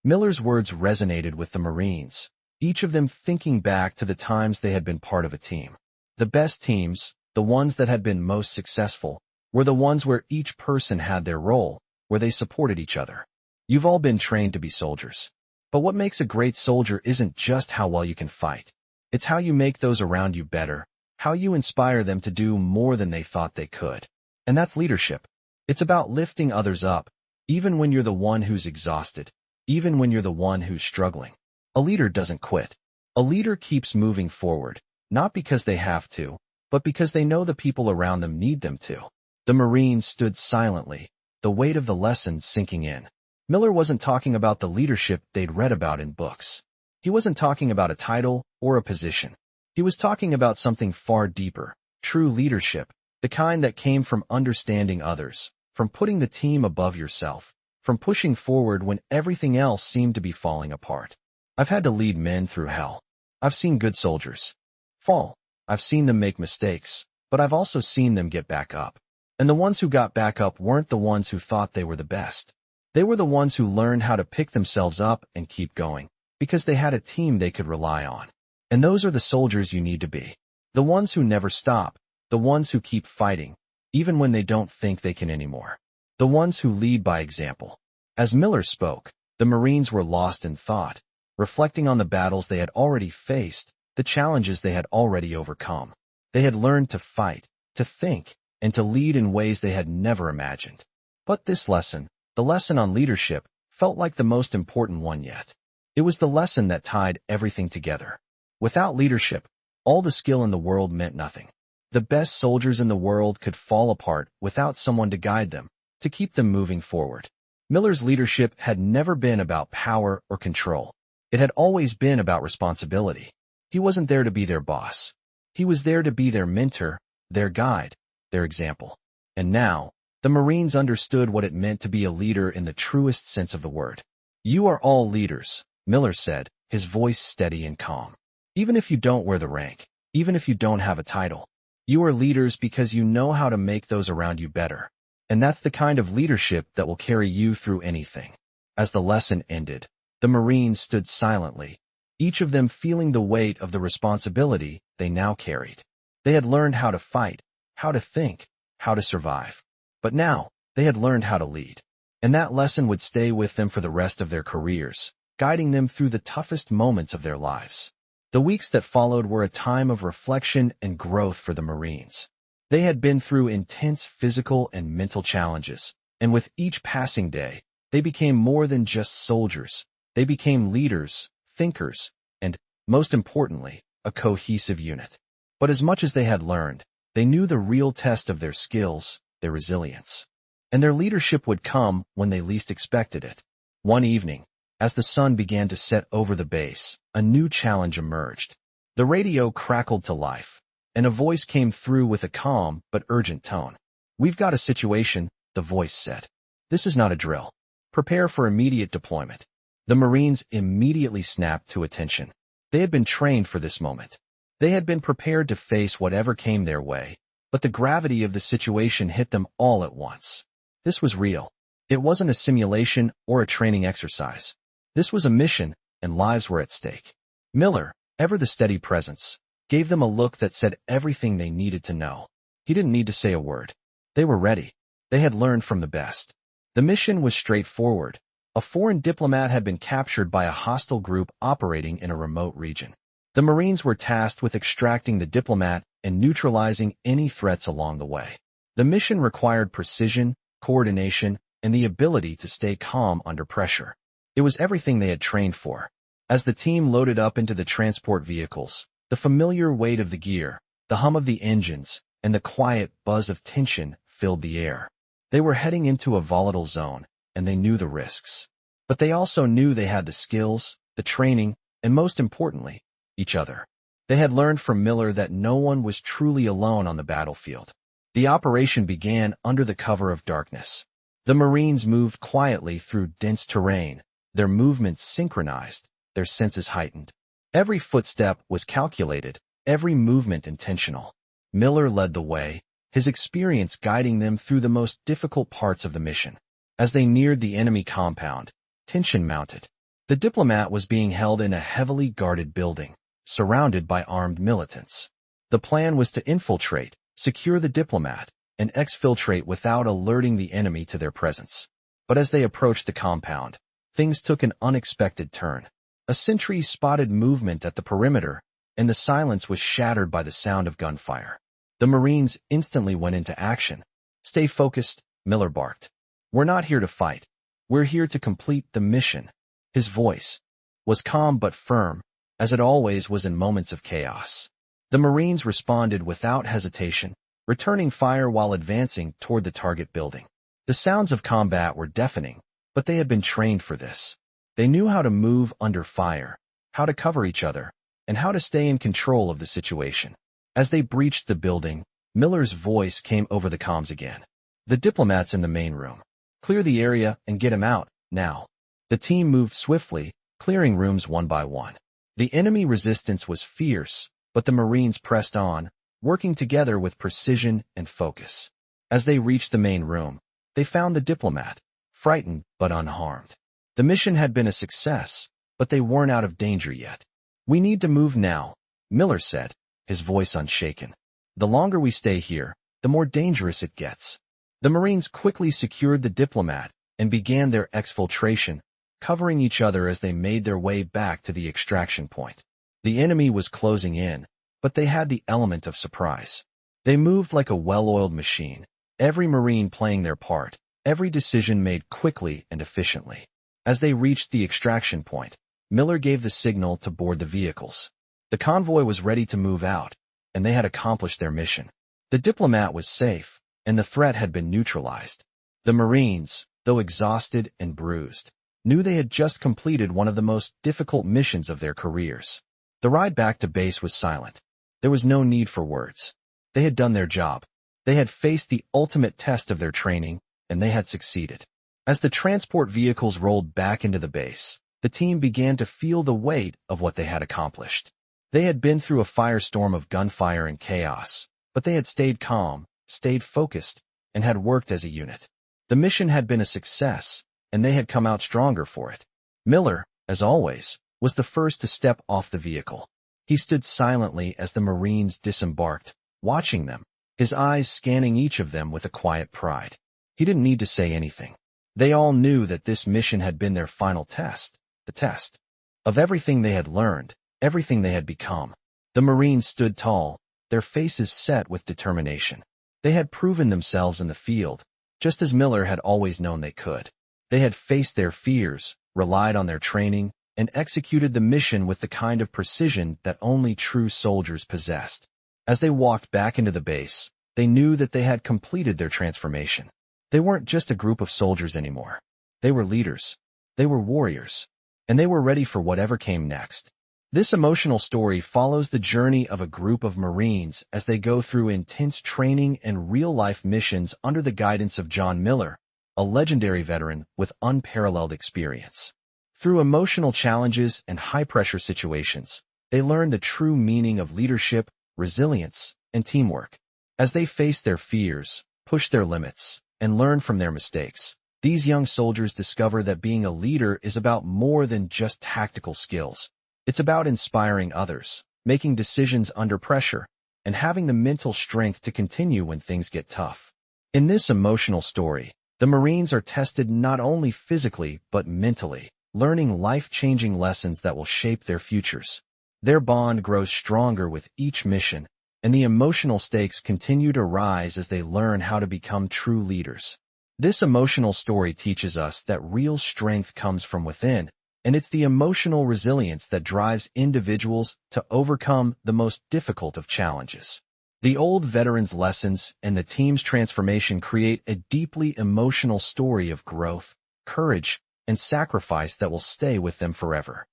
Miller's words resonated with the Marines, each of them thinking back to the times they had been part of a team. The best teams, the ones that had been most successful, were the ones where each person had their role, where they supported each other. You've all been trained to be soldiers. But what makes a great soldier isn't just how well you can fight. It's how you make those around you better, how you inspire them to do more than they thought they could. And that's leadership. It's about lifting others up, even when you're the one who's exhausted, even when you're the one who's struggling. A leader doesn't quit. A leader keeps moving forward, not because they have to, but because they know the people around them need them to. The Marines stood silently, the weight of the lesson sinking in. Miller wasn't talking about the leadership they'd read about in books. He wasn't talking about a title or a position. He was talking about something far deeper, true leadership, the kind that came from understanding others, from putting the team above yourself, from pushing forward when everything else seemed to be falling apart. I've had to lead men through hell. I've seen good soldiers fall. I've seen them make mistakes, but I've also seen them get back up. And the ones who got back up weren't the ones who thought they were the best. They were the ones who learned how to pick themselves up and keep going, because they had a team they could rely on. And those are the soldiers you need to be. The ones who never stop, the ones who keep fighting, even when they don't think they can anymore. The ones who lead by example. As Miller spoke, the Marines were lost in thought, reflecting on the battles they had already faced, the challenges they had already overcome. They had learned to fight, to think, and to lead in ways they had never imagined. But this lesson, the lesson on leadership, felt like the most important one yet. It was the lesson that tied everything together. Without leadership, all the skill in the world meant nothing. The best soldiers in the world could fall apart without someone to guide them, to keep them moving forward. Miller's leadership had never been about power or control. It had always been about responsibility. He wasn't there to be their boss. He was there to be their mentor, their guide, their example. And now, the Marines understood what it meant to be a leader in the truest sense of the word. "You are all leaders," Miller said, his voice steady and calm. "Even if you don't wear the rank, even if you don't have a title, you are leaders because you know how to make those around you better. And that's the kind of leadership that will carry you through anything." As the lesson ended, the Marines stood silently, each of them feeling the weight of the responsibility they now carried. They had learned how to fight, how to think, how to survive. But now, they had learned how to lead. And that lesson would stay with them for the rest of their careers, guiding them through the toughest moments of their lives. The weeks that followed were a time of reflection and growth for the Marines. They had been through intense physical and mental challenges, and with each passing day, they became more than just soldiers. They became leaders, thinkers, and, most importantly, a cohesive unit. But as much as they had learned, they knew the real test of their skills, their resilience. And their leadership would come when they least expected it. One evening, as the sun began to set over the base, a new challenge emerged. The radio crackled to life, and a voice came through with a calm but urgent tone. "We've got a situation," the voice said. "This is not a drill. Prepare for immediate deployment." The Marines immediately snapped to attention. They had been trained for this moment. They had been prepared to face whatever came their way, but the gravity of the situation hit them all at once. This was real. It wasn't a simulation or a training exercise. This was a mission, and lives were at stake. Miller, ever the steady presence, gave them a look that said everything they needed to know. He didn't need to say a word. They were ready. They had learned from the best. The mission was straightforward. A foreign diplomat had been captured by a hostile group operating in a remote region. The Marines were tasked with extracting the diplomat and neutralizing any threats along the way. The mission required precision, coordination, and the ability to stay calm under pressure. It was everything they had trained for. As the team loaded up into the transport vehicles, the familiar weight of the gear, the hum of the engines, and the quiet buzz of tension filled the air. They were heading into a volatile zone, and they knew the risks. But they also knew they had the skills, the training, and most importantly, each other. They had learned from Miller that no one was truly alone on the battlefield. The operation began under the cover of darkness. The Marines moved quietly through dense terrain, their movements synchronized, their senses heightened. Every footstep was calculated, every movement intentional. Miller led the way, his experience guiding them through the most difficult parts of the mission. As they neared the enemy compound, tension mounted. The diplomat was being held in a heavily guarded building, surrounded by armed militants. The plan was to infiltrate, secure the diplomat, and exfiltrate without alerting the enemy to their presence. But as they approached the compound, things took an unexpected turn. A sentry spotted movement at the perimeter, and the silence was shattered by the sound of gunfire. The Marines instantly went into action. "Stay focused," Miller barked. "We're not here to fight. We're here to complete the mission." His voice was calm but firm, as it always was in moments of chaos. The Marines responded without hesitation, returning fire while advancing toward the target building. The sounds of combat were deafening, but they had been trained for this. They knew how to move under fire, how to cover each other, and how to stay in control of the situation. As they breached the building, Miller's voice came over the comms again. "The diplomat's in the main room. Clear the area and get him out, now." The team moved swiftly, clearing rooms one by one. The enemy resistance was fierce, but the Marines pressed on, working together with precision and focus. As they reached the main room, they found the diplomat, frightened but unharmed. The mission had been a success, but they weren't out of danger yet. "We need to move now," Miller said, his voice unshaken. "The longer we stay here, the more dangerous it gets." The Marines quickly secured the diplomat and began their exfiltration, covering each other as they made their way back to the extraction point. The enemy was closing in, but they had the element of surprise. They moved like a well-oiled machine, every Marine playing their part, every decision made quickly and efficiently. As they reached the extraction point, Miller gave the signal to board the vehicles. The convoy was ready to move out, and they had accomplished their mission. The diplomat was safe, and the threat had been neutralized. The Marines, though exhausted and bruised, knew they had just completed one of the most difficult missions of their careers. The ride back to base was silent. There was no need for words. They had done their job. They had faced the ultimate test of their training, and they had succeeded. As the transport vehicles rolled back into the base, the team began to feel the weight of what they had accomplished. They had been through a firestorm of gunfire and chaos, but they had stayed calm, stayed focused, and had worked as a unit. The mission had been a success, and they had come out stronger for it. Miller, as always, was the first to step off the vehicle. He stood silently as the Marines disembarked, watching them, his eyes scanning each of them with a quiet pride. He didn't need to say anything. They all knew that this mission had been their final test, the test of everything they had learned, everything they had become. The Marines stood tall, their faces set with determination. They had proven themselves in the field, just as Miller had always known they could. They had faced their fears, relied on their training, and executed the mission with the kind of precision that only true soldiers possessed. As they walked back into the base, they knew that they had completed their transformation. They weren't just a group of soldiers anymore. They were leaders. They were warriors. And they were ready for whatever came next. This emotional story follows the journey of a group of Marines as they go through intense training and real-life missions under the guidance of John Miller, a legendary veteran with unparalleled experience. Through emotional challenges and high-pressure situations, they learn the true meaning of leadership, resilience, and teamwork. As they face their fears, push their limits, and learn from their mistakes, these young soldiers discover that being a leader is about more than just tactical skills. It's about inspiring others, making decisions under pressure, and having the mental strength to continue when things get tough. In this emotional story, the Marines are tested not only physically but mentally, learning life-changing lessons that will shape their futures. Their bond grows stronger with each mission, and the emotional stakes continue to rise as they learn how to become true leaders. This emotional story teaches us that real strength comes from within, and it's the emotional resilience that drives individuals to overcome the most difficult of challenges. The old veterans' lessons and the team's transformation create a deeply emotional story of growth, courage, and sacrifice that will stay with them forever.